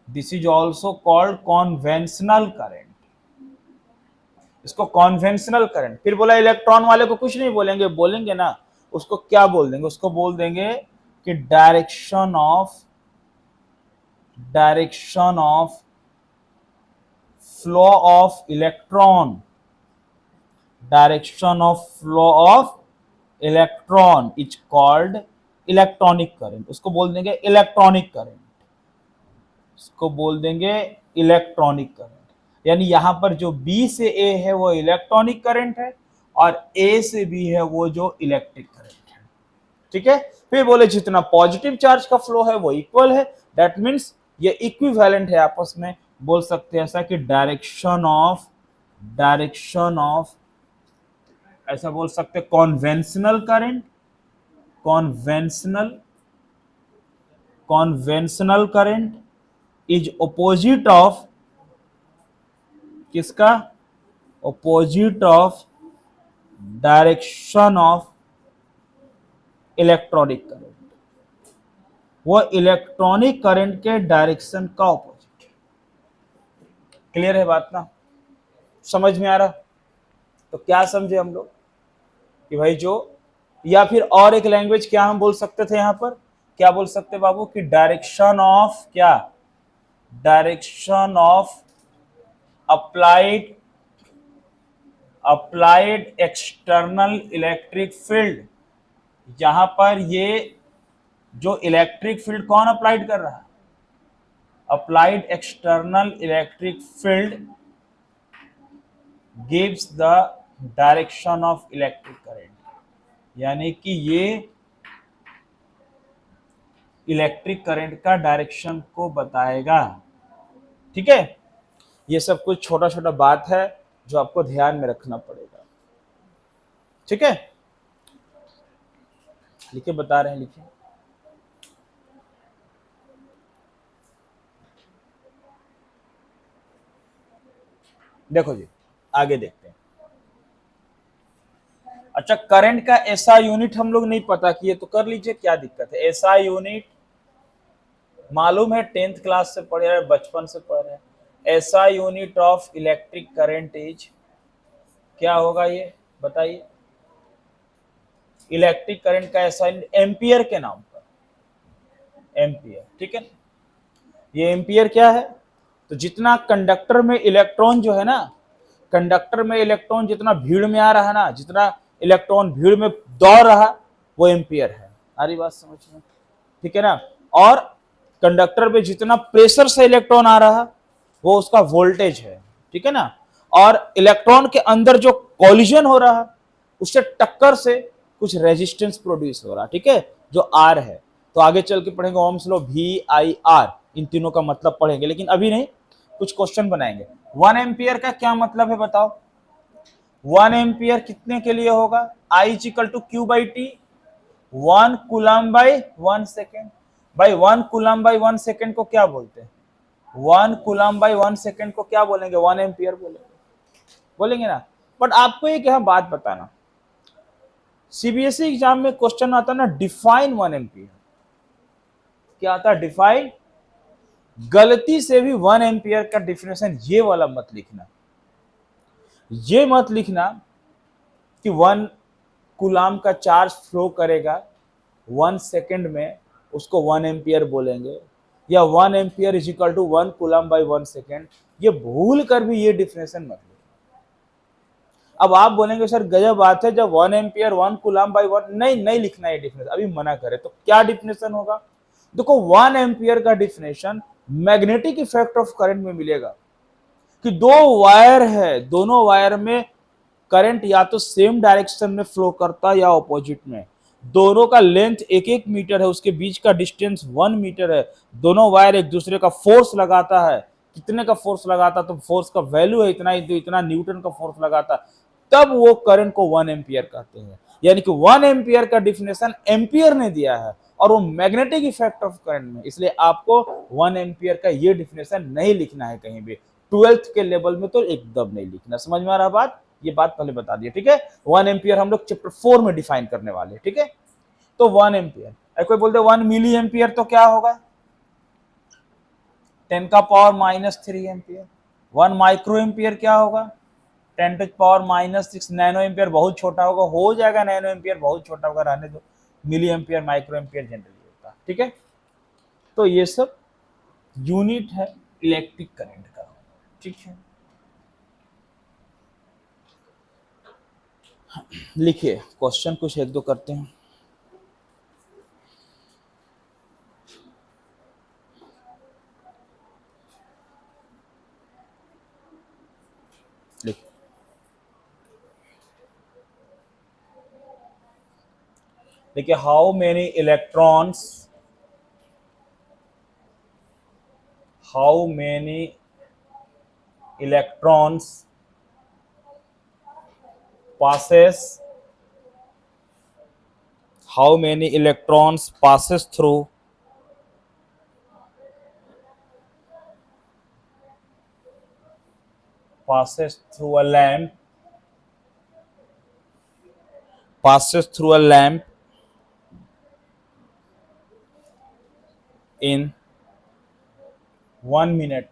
this is also called conventional current, इसको कॉन्वेंशनल करंट। फिर बोला इलेक्ट्रॉन वाले को कुछ नहीं बोलेंगे, बोलेंगे ना, उसको क्या बोल देंगे? उसको बोल देंगे कि direction of flow of electron, direction of flow of electron is called electronic current. उसको बोल देंगे इलेक्ट्रॉनिक करंट, इसको बोल देंगे इलेक्ट्रॉनिक करंट। यानी यहां पर जो B से A है वो इलेक्ट्रॉनिक करंट है, और A से B है वो जो इलेक्ट्रिक करंट है। ठीक है, फिर बोले जितना पॉजिटिव चार्ज का फ्लो है वो इक्वल है, दैट मीन्स ये इक्विवेलेंट है आपस में। बोल सकते हैं ऐसा कि डायरेक्शन ऑफ ऐसा बोल सकते हैं conventional current, conventional current is opposite of किसका? Opposite of direction of electronic current, वो इलेक्ट्रॉनिक करंट के डायरेक्शन का ऑपोजिट। क्लियर है बात ना? समझ में आ रहा? तो क्या समझे हम लोग कि भाई जो, या फिर और एक लैंग्वेज क्या हम बोल सकते थे यहां पर, क्या बोल सकते बाबू कि डायरेक्शन ऑफ क्या? Direction of applied external electric field, यहां पर ये जो इलेक्ट्रिक फील्ड कौन अप्लाइड कर रहा है, applied external electric field gives the direction of electric current, यानी कि ये इलेक्ट्रिक करंट का डायरेक्शन को बताएगा। ठीक है, ये सब कुछ छोटा छोटा बात है जो आपको ध्यान में रखना पड़ेगा। ठीक है, लिखे, बता रहे हैं, लिखे। देखो जी, आगे देखते हैं। अच्छा, करंट का एसआई यूनिट हम लोग नहीं पता किए तो कर लीजिए, क्या दिक्कत है। एसआई यूनिट मालूम है, 10th क्लास से पढ़े हैं, बचपन से पढ़ रहे हैं। SI unit of electric current is, क्या होगा ये बताइए। इलेक्ट्रिक करंट का एसआई यूनिट एम्पियर के नाम पर, एम्पियर। ठीक है, ये एम्पियर क्या है, तो जितना कंडक्टर में इलेक्ट्रॉन जो है ना, कंडक्टर में इलेक्ट्रॉन जितना भीड़ में आ रहा है ना, जितना इलेक्ट्रॉन भीड़ में दौड़ रहा, वो एम्पियर है। सारी बात समझ में, ठीक है ना। और कंडक्टर पे जितना प्रेशर से इलेक्ट्रॉन आ रहा, वो उसका वोल्टेज है। ठीक है ना। और इलेक्ट्रॉन के अंदर जो कॉलिजन हो रहा, उससे टक्कर से कुछ रेजिस्टेंस प्रोड्यूस हो रहा। ठीक है, जो आर है। तो आगे चल के पढ़ेंगे Ohm's law, V I R, इन तीनों का मतलब पढ़ेंगे, लेकिन अभी नहीं, कुछ क्वेश्चन बनाएंगे। 1 एम्पियर का क्या मतलब है बताओ। 1 एम्पियर कितने के लिए होगा, I is equal to Q by T, 1 coulomb by 1 second. भाई 1 कूलम बाई 1 सेकेंड को क्या बोलते हैं, 1 कूलम बाई 1 सेकेंड को क्या बोलेंगे, 1 एम्पियर बोलेंगे ना। बट आपको एक यहाँ बात बताना, सीबीएसई एग्जाम में क्वेश्चन आता है ना, डिफाइन 1 एम्पियर। क्या आता है, डिफाइन। गलती से भी 1 एम्पियर का डिफिनेशन ये वाला मत लिखना, ये मत लिखना कि 1 कूलम का चार्ज फ्लो करेगा 1 सेकेंड में, उसको 1 एम्पियर बोलेंगे, या 1 ampere is equal to 1 coulomb by 1 second. ये भूल कर भी ये डिफिनेशन मत लिखना। अब आप बोलेंगे सर गजब बात है, जब 1 एम्पियर 1 कूलम बाई 1, नहीं लिखना ये डिफिनेशन, अभी मना करे तो क्या डिफिनेशन होगा। देखो 1 एम्पियर का definition magnetic effect of current में मिलेगा कि दो वायर है, दोनों वायर में करंट या तो सेम डायरेक्शन में फ्लो करता है या ऑपोजिट में, दोनों का लेंथ 1-1 मीटर है, उसके बीच का डिस्टेंस 1 मीटर है, दोनों वायर एक दूसरे का फोर्स लगाता है, कितने का फोर्स लगाता, तो फोर्स का वैल्यू है इतना, इतना न्यूटन का फोर्स लगाता, तब वो करंट को 1 एम्पियर कहते हैं। यानी कि 1 एम्पियर का डिफिनेशन एम्पियर ने दिया है, और वो मैग्नेटिक इफेक्ट ऑफ करंट में, इसलिए आपको 1 एम्पियर का ये डिफिनेशन नहीं लिखना है कहीं भी, 12th के लेवल में तो एकदम नहीं लिखना। समझ में आ रहा बात, ये बात पहले बता दिए। ठीक है, 1 एम्पियर हम लोग चैप्टर 4 में डिफाइन करने वाले। ठीक है, तो 1 एम्पियर, कोई बोलते 1 मिली एम्पियर तो क्या होगा, 10 का पावर -3 एम्पियर। 1 माइक्रो एम्पियर क्या होगा, 10 टू पावर -6। नैनो एम्पियर बहुत छोटा होगा, हो जाएगा, नैनो एम्पियर बहुत छोटा होगा, रहने दो। Milli ampere, micro ampere generally होता है। ठीक है, तो ये सब यूनिट है इलेक्ट्रिक करंट का। ठीक है, लिखिए क्वेश्चन कुछ एक दो करते हैं। लिखिए, देखिए, how many electrons passes how many electrons passes through a lamp in 1 minute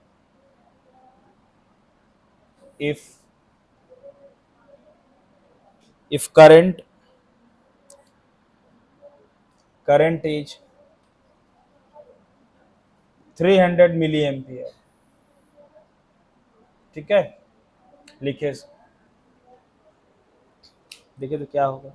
if current is 300 milli ampere. ठीक है, लिखिए देखिए तो क्या होगा।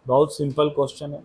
बहुत सिंपल क्वेश्चन है।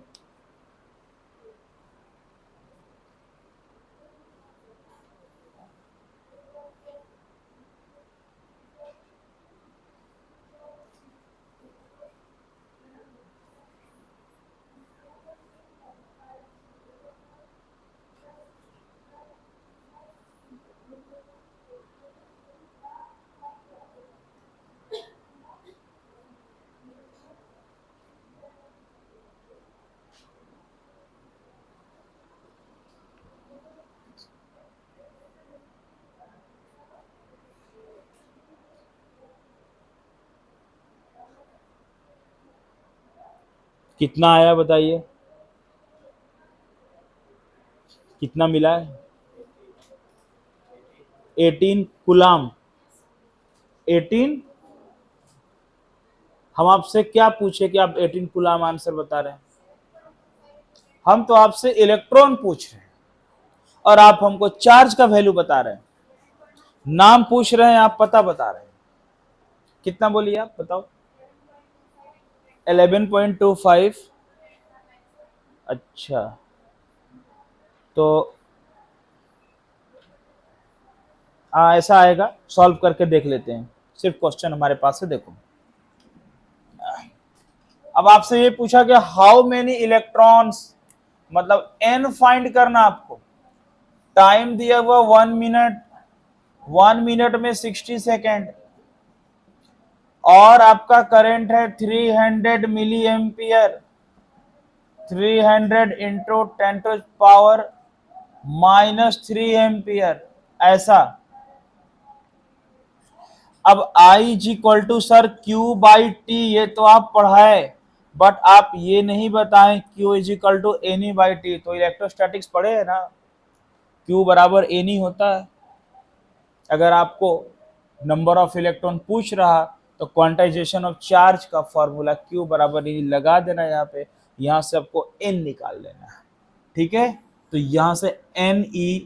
कितना आया बताइए, कितना मिला है? 18 कुलाम। 18। हम आपसे क्या पूछे कि आप 18 कुलाम आंसर बता रहे हैं? हम तो आपसे इलेक्ट्रॉन पूछ रहे हैं और आप हमको चार्ज का वैल्यू बता रहे हैं। नाम पूछ रहे हैं, आप पता बता रहे हैं। कितना बोलिए आप बताओ? 11.25। अच्छा, तो ऐसा आएगा, सॉल्व करके देख लेते हैं। सिर्फ क्वेश्चन हमारे पास है, देखो। अब आपसे ये पूछा कि हाउ मेनी इलेक्ट्रॉन्स, मतलब एन फाइंड करना आपको। टाइम दिया हुआ 1 मिनट, 1 मिनट में 60 सेकेंड, और आपका करंट है 300 मिली एम्पियर। 300 इंटू 10⁻³ ऐसा। अब I is equal to sir Q/T, ये तो आप पढ़ाए, बट आप ये नहीं बताएं Q is equal to NE/T। तो इलेक्ट्रोस्टैटिक्स पढ़े है ना, Q बराबर NE होता है। अगर आपको नंबर ऑफ इलेक्ट्रॉन पूछ रहा तो क्वांटाइजेशन ऑफ चार्ज का फॉर्मूला Q बराबर NE लगा देना यहाँ पे, यहाँ से आपको N निकाल लेना है। ठीक है, तो यहाँ से NE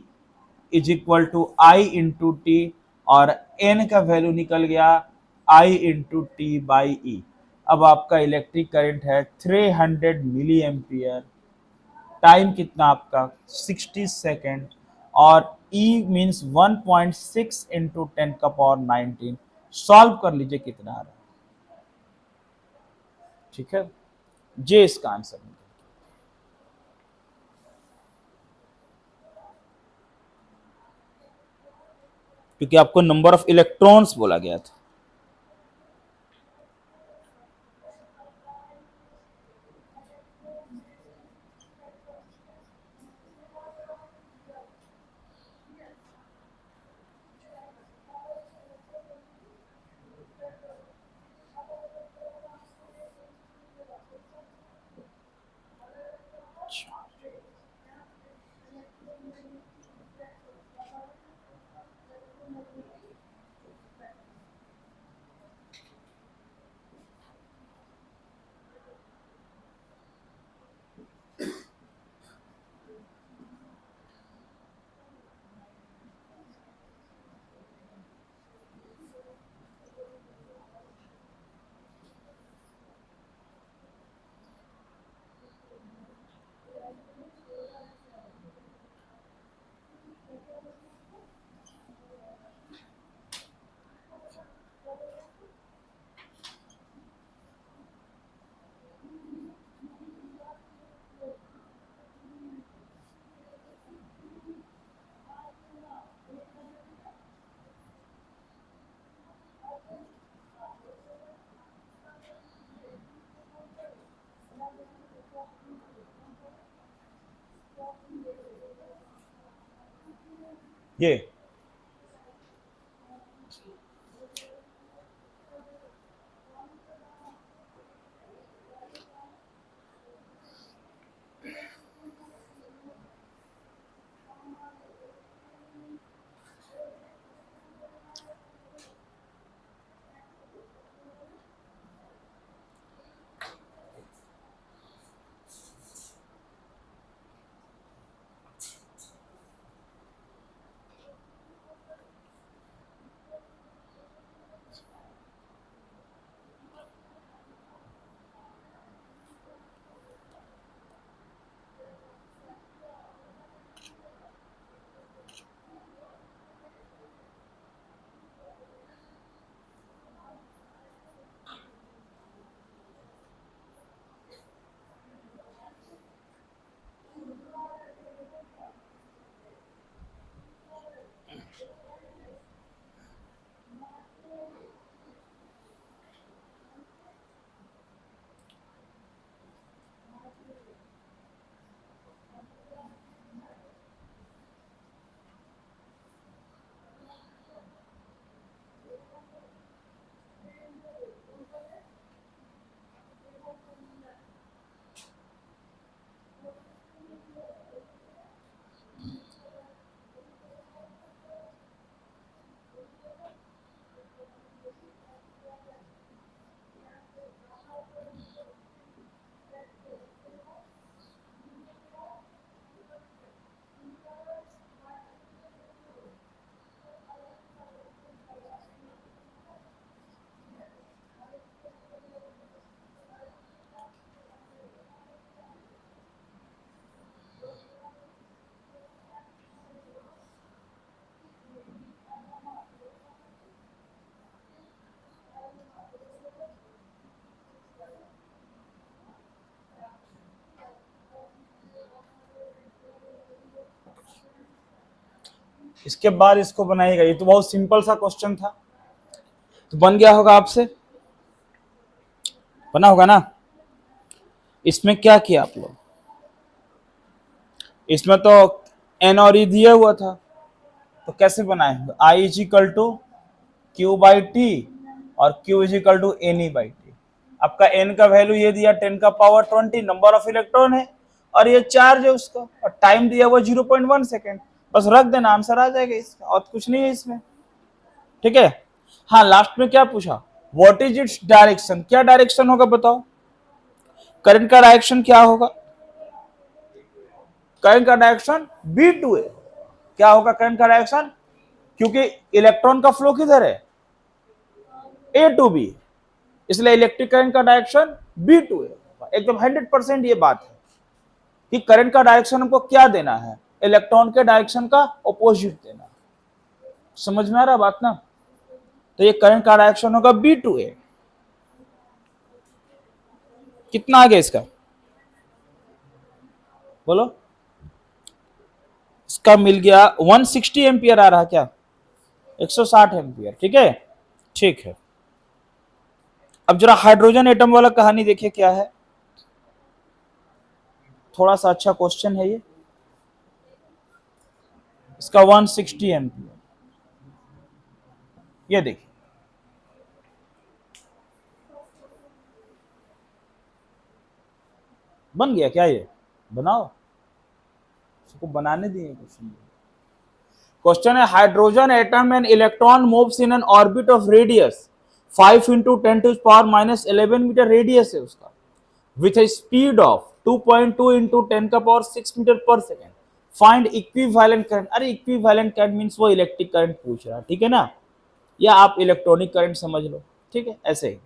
is equal to I into t, और N का वैल्यू निकल गया I into t by e. अब आपका इलेक्ट्रिक करंट है 300 मिली एम्पियर, टाइम कितना आपका 60 सेकेंड, और E मीन्स 1.6 इंटू 10⁻19। सॉल्व कर लीजिए कितना आ रहा है। ठीक है, जे इसका आंसर है। क्योंकि आपको नंबर ऑफ इलेक्ट्रॉन्स बोला गया था। ये इसके बाद इसको बनाइएगा। ये तो बहुत सिंपल सा क्वेश्चन था, तो बन गया होगा आपसे, बना होगा ना। इसमें क्या किया आप लोग, इसमें तो एन और ई दिया हुआ था, तो कैसे बनाए, I is equal to Q by T और Q is equal to N E by T. आपका एन का वैल्यू ये दिया 10 का पावर 20 नंबर ऑफ इलेक्ट्रॉन है, और ये चार्ज है उसका, और टाइम दिया हुआ 0.1 सेकेंड। बस रख देना, आंसर आ जाएगा इसका, और कुछ नहीं है इसमें। ठीक है। हाँ, लास्ट में क्या पूछा, व्हाट इज इट्स डायरेक्शन, क्या डायरेक्शन होगा बताओ, करंट का डायरेक्शन क्या होगा, करंट का डायरेक्शन बी टू ए। क्या होगा करंट का डायरेक्शन, क्योंकि इलेक्ट्रॉन का फ्लो किधर है, ए टू बी, इसलिए इलेक्ट्रिक करंट का डायरेक्शन बी टू ए। एकदम 100% ये बात है कि करंट का डायरेक्शन हमको क्या देना है, इलेक्ट्रॉन के डायरेक्शन का ऑपोजिट देना। समझ में आ रहा बात ना। तो ये करंट का डायरेक्शन होगा बी टू ए। कितना आ गया इसका, बोलो। इसका मिल गया 160 एम्पियर आ रहा, क्या 160 एम्पियर। ठीक है, ठीक है। अब जरा हाइड्रोजन एटम वाला कहानी देखिए क्या है, थोड़ा सा अच्छा क्वेश्चन है ये। इसका 160 एम्पियर, ये देखिए, बन गया क्या, ये बनाओ, इसको बनाने दिए क्वेश्चन। क्वेश्चन है, hydrogen atom and electron moves in an orbit of radius 5 into 10⁻⁻11 metre radius है उसका, with a speed of 2.2 into 10⁻6 metre per second. Find equivalent current. अरे इक्विवेलेंट करंट मीन्स वो इलेक्ट्रिक करंट पूछ रहा है, ठीक है ना, या आप इलेक्ट्रॉनिक करंट समझ लो, ठीक है, ऐसे ही।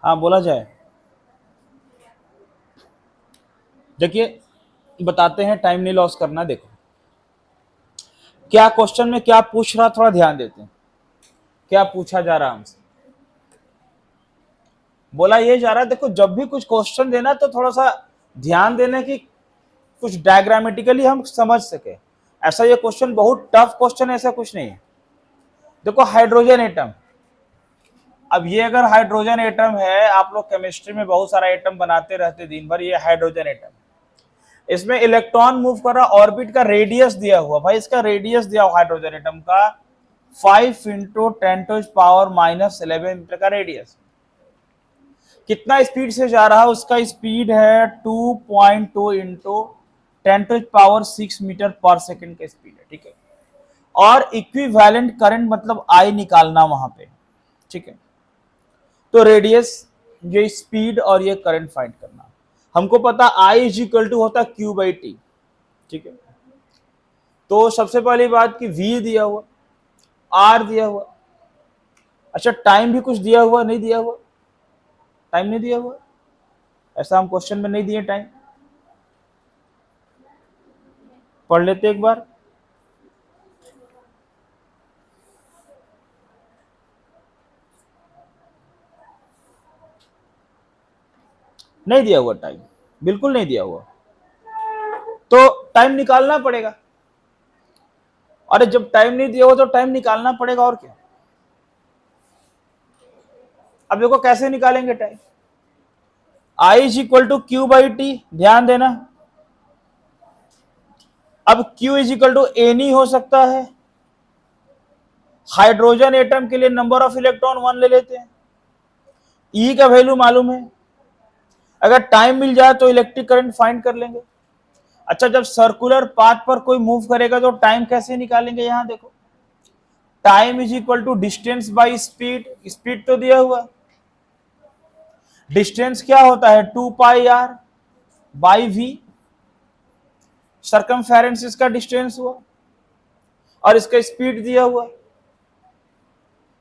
हाँ, बोला जाए। देखिए, बताते हैं, टाइम नहीं लॉस करना। देखो क्या क्वेश्चन में क्या पूछ रहा, थोड़ा ध्यान देते हैं क्या पूछा जा रहा हमसे। बोला ये जा रहा है, देखो जब भी कुछ क्वेश्चन देना तो थोड़ा सा ध्यान देने की, कुछ डायग्रामेटिकली हम समझ सके। ऐसा ये क्वेश्चन बहुत टफ क्वेश्चन, ऐसा कुछ नहीं है। देखो हाइड्रोजन एटम, अब ये अगर हाइड्रोजन एटम है, आप लोग केमिस्ट्री में बहुत सारा एटम बनाते रहते दिन भर, ये हाइड्रोजन एटम, इसमें इलेक्ट्रॉन मूव कर रहा, ऑर्बिट का रेडियस दिया हुआ, भाई इसका रेडियस दिया हुआ हाइड्रोजन एटम का 5 इंटू 10⁻⁻11 मीटर का रेडियस। कितना स्पीड से जा रहा है, उसका स्पीड है 2.2 इंटू 10⁻6 मीटर पर सेकेंड का स्पीड है, ठीक है। और इक्विवेलेंट करंट मतलब आई निकालना वहां पे, ठीक है। तो रेडियस, ये स्पीड और ये करंट फाइंड करना। हमको पता आई इज इक्वल टू होता क्यू बाई टी, ठीक है। तो सबसे पहली बात कि वी दिया हुआ, आर दिया हुआ, अच्छा टाइम भी कुछ दिया हुआ नहीं दिया हुआ, टाइम नहीं दिया हुआ, ऐसा हम क्वेश्चन में नहीं दिए टाइम, पढ़ लेते एक बार। नहीं दिया हुआ टाइम, बिल्कुल नहीं दिया हुआ, तो टाइम निकालना पड़ेगा। अरे जब टाइम नहीं दिया हुआ तो टाइम निकालना पड़ेगा, और क्या। अब देखो कैसे निकालेंगे time, I is equal to Q by T, ध्यान देना। अब Q is equal to N ही हो सकता है, हाइड्रोजन एटम के लिए नंबर ऑफ इलेक्ट्रॉन 1 ले लेते हैं, E का वैल्यू मालूम है, अगर टाइम मिल जाए तो इलेक्ट्रिक करंट फाइंड कर लेंगे। अच्छा जब सर्कुलर पाथ पर कोई मूव करेगा तो टाइम कैसे निकालेंगे, यहां देखो, time is equal to distance by speed, speed तो दिया हुआ, डिस्टेंस क्या होता है 2πr बाई वी, सर्कमफेरेंस इसका डिस्टेंस हुआ, और इसका स्पीड दिया हुआ,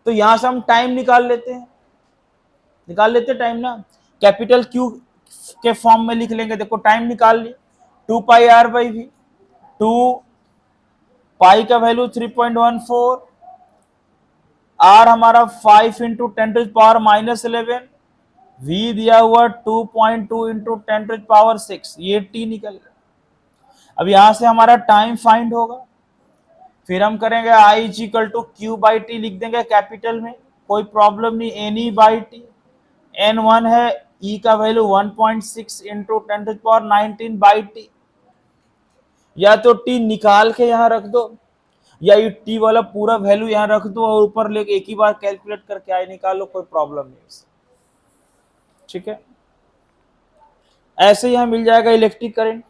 तो यहां से हम टाइम निकाल लेते हैं, निकाल लेते टाइम ना, कैपिटल क्यू के फॉर्म में लिख लेंगे, देखो टाइम निकाल ली 2πr/v, 2 पाई का वैल्यू 3.14, आर हमारा 5 इंटू 10⁻⁻11, वी दिया हुआ 2.2 इंटू 10⁻6, ये टी निकल गया। अब यहां से हमारा टाइम फाइंड होगा, फिर हम करेंगे I is equal to Q by T लिख देंगे कैपिटल में, कोई प्रॉब्लम नहीं, N E by T, N 1 है, ई का वैल्यू 1.6 इंटू 10⁻19 बाई टी, या तो टी निकाल के यहां रख दो, या ये टी वाला पूरा वैल्यू यहां रख दो और ऊपर लेके एक ही बार कैलकुलेट करके आई निकालो, कोई प्रॉब्लम नहीं इससे, ठीक है। ऐसे यहां मिल जाएगा इलेक्ट्रिक करंट।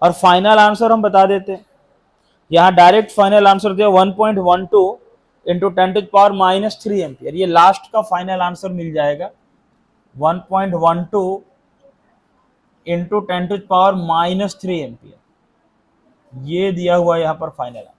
और फाइनल आंसर हम बता देते हैं, यहां डायरेक्ट फाइनल आंसर दिया 1.12 इंटू 10⁻³ एम्पियर, ये लास्ट का फाइनल आंसर मिल जाएगा 1.12 इंटू 10⁻³ एम्पियर, ये दिया हुआ यहां पर फाइनल आंसर।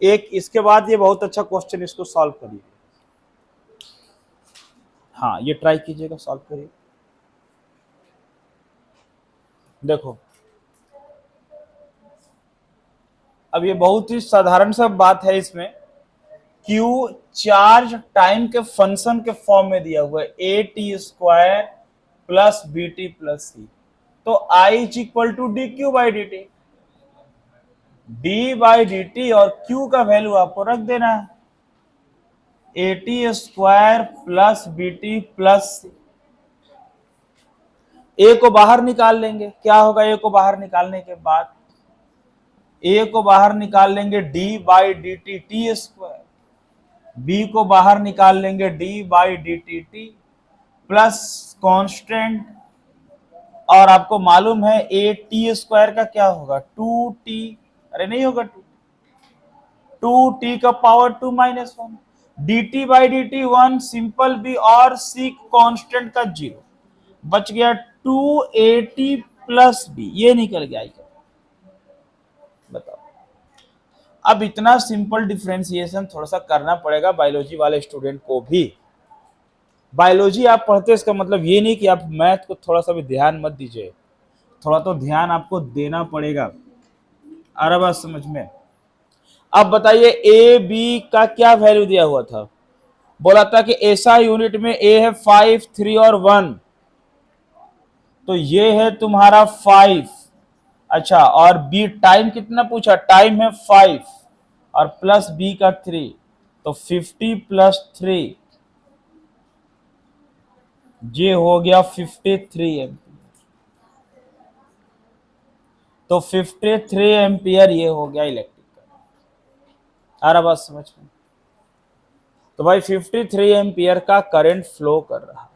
एक इसके बाद ये बहुत अच्छा क्वेश्चन, इसको सॉल्व करिए। हाँ, ये ट्राई कीजिएगा, सॉल्व करिए। देखो, अब ये बहुत ही साधारण सा बात है इसमें। Q चार्ज टाइम के फंक्शन के फॉर्म में दिया हुआ है, A T square plus B T plus C. तो I is equal to D Q by D T. D by D T और Q का वैल्यू आपको रख देना है, A T square plus B T plus C. A को बाहर निकाल लेंगे, क्या होगा ए को बाहर निकालने के बाद? ए को बाहर निकाल लेंगे d by D T t square, b को बाहर निकाल लेंगे d by D T t plus constant, और आपको मालूम है ए टी स्क्वायर का क्या होगा? 2t, अरे नहीं होगा 2t का power 2 minus 1, d t by D t 1 simple b और सी कांस्टेंट का 0, बच गया 2at प्लस बी, ये निकल गया। बताओ, अब इतना सिंपल डिफरेंशिएशन थोड़ा सा करना पड़ेगा बायोलॉजी वाले स्टूडेंट को भी। बायोलॉजी आप पढ़ते, इसका मतलब ये नहीं कि आप मैथ को थोड़ा सा भी ध्यान मत दीजिए, थोड़ा तो ध्यान आपको देना पड़ेगा। आ रहा बात समझ में? अब बताइए ए बी का क्या वैल्यू दिया हुआ था? बोला था कि ऐसा यूनिट में ए है 5, 3 और 1, तो ये है तुम्हारा 5। अच्छा, और बी टाइम कितना पूछा? टाइम है 5 और प्लस बी का 3, तो 50 प्लस 3, ये हो गया 53 एम्पियर। तो 53 एम्पियर ये हो गया इलेक्ट्रिक करंट। आ रहा बात समझ में? तो भाई 53 एम्पियर का करंट फ्लो कर रहा है।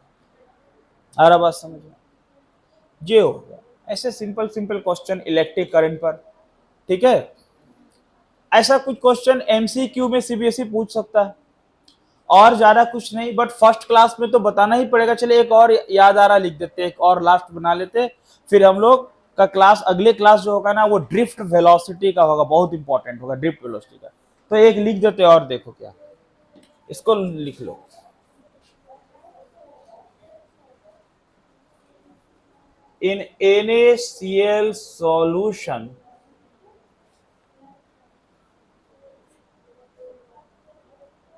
आ रहा बात समझ में? ये हो गया। ऐसे simple simple question electric current पर, ठीक है। ऐसा कुछ क्वेश्चन एमसीक्यू में सीबीएसई पूछ सकता है, और ज्यादा कुछ नहीं, बट फर्स्ट क्लास में तो बताना ही पड़ेगा। चलिए एक और याद आ रहा, लिख देते, एक और लास्ट बना लेते, फिर हम लोग का क्लास, अगले क्लास जो होगा ना वो ड्रिफ्ट वेलोसिटी का होगा, बहुत इंपॉर्टेंट होगा ड्रिफ्ट वेलोसिटी का। तो एक लिख देते और देखो क्या, इसको लिख लो। In NaCl solution,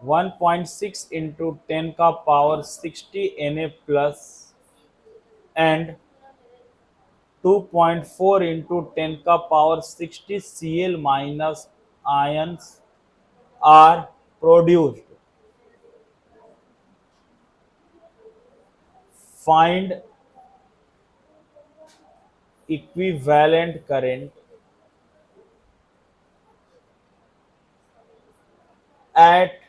one 1.6 into 10 का power 60 Na plus and 2.4 into 10 का power 60 Cl minus ions are produced. Find equivalent current at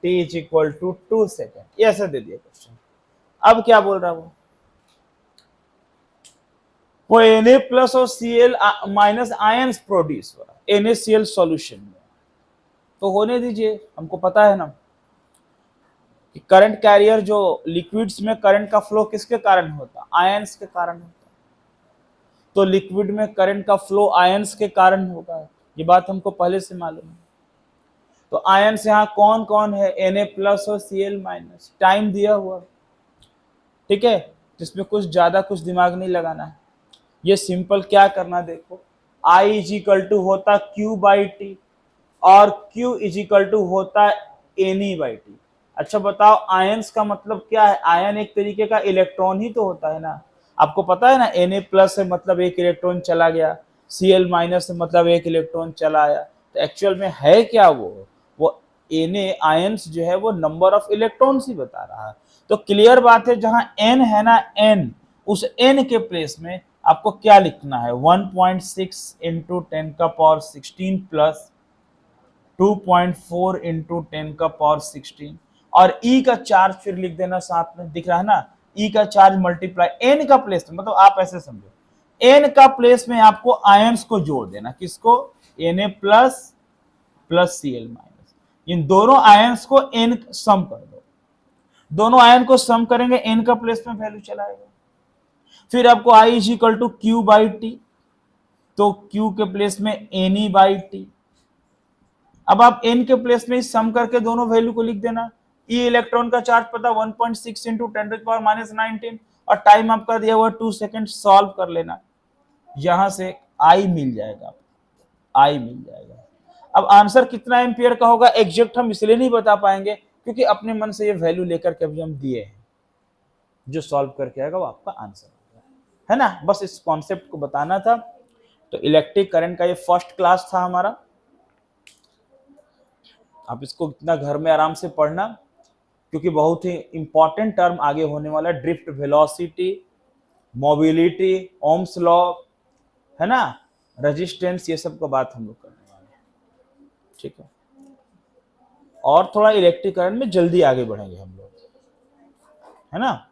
t is equal to 2 second. ये ऐसे दे दिया क्वेश्चन। अब क्या बोल रहा वो Na प्लस और Cl माइनस आयंस प्रोड्यूस हो रहा है NaCl सॉल्यूशन में, तो होने दीजिए। हमको पता है ना कि करंट कैरियर जो लिक्विड्स में करंट का फ्लो किसके कारण होता है? आयंस के कारण होता है। तो लिक्विड में करंट का फ्लो आयंस के कारण होगा, ये बात हमको पहले से मालूम है। तो आयंस यहाँ कौन कौन है? Na प्लस और Cl माइनस, टाइम दिया हुआ, ठीक है, जिसमें कुछ ज्यादा कुछ दिमाग नहीं लगाना है। ये सिंपल क्या करना, देखो I इज इक्वल टू होता Q बाई टी और Q इज इक्वल टू होता Ne बाई टी। अच्छा बताओ, आयंस का मतलब क्या है? आयन एक तरीके का इलेक्ट्रॉन ही तो होता है ना, आपको पता है ना। Na प्लस है मतलब एक इलेक्ट्रॉन चला गया, Cl माइनस है मतलब एक इलेक्ट्रॉन चला आया। तो एक्चुअल में है क्या वो Na आयंस जो है वो नंबर ऑफ इलेक्ट्रॉन्स ही बता रहा है। तो क्लियर बात है, जहां n है ना n, उस n के प्लेस में आपको क्या लिखना है? 1.6 इंटू 10 का पावर 16 प्लस 2.4 इंटू 10 का पावर 16, और E का चार्ज फिर लिख देना साथ में, दिख रहा है ना, E का चार्ज मल्टीप्लाई n का प्लेस में, मतलब आप ऐसे समझो, n का प्लेस में आपको आयंस को जोड़ देना, किसको? Na plus plus Cl minus, इन दोनों आयंस को n सम कर दो, दोनों आयन को सम करेंगे, n का प्लेस में वैल्यू चलाएगा। फिर आपको I is equal to Q by t, तो Q के प्लेस में Ne बाई टी, अब आप n के प्लेस में सम करके दोनों वैल्यू को लिख देना। ई इलेक्ट्रॉन का चार्ज पता 1.6 इंटू 10⁻⁻19 और टाइम आपका दिया हुआ 2 सेकेंड, सॉल्व कर लेना, यहां से आई मिल जाएगा, आई मिल जाएगा। अब आंसर कितना एम्पियर का होगा एग्जैक्ट हम इसलिए नहीं बता पाएंगे क्योंकि अपने मन से ये वैल्यू लेकर के अभी हम दिए हैं, जो सॉल्व करके आएगा वो आपका आंसर होगा, है ना। बस इस कॉन्सेप्ट को बताना था। तो इलेक्ट्रिक करंट का ये फर्स्ट क्लास था हमारा। आप इसको इतना घर में आराम से पढ़ना क्योंकि बहुत ही इंपॉर्टेंट टर्म आगे होने वाला है, drift velocity, mobility, Ohm's law, है ना, रेजिस्टेंस, ये सब का बात हम लोग करने वाले हैं, ठीक है। और थोड़ा इलेक्ट्रिक करंट में जल्दी आगे बढ़ेंगे हम लोग, है ना।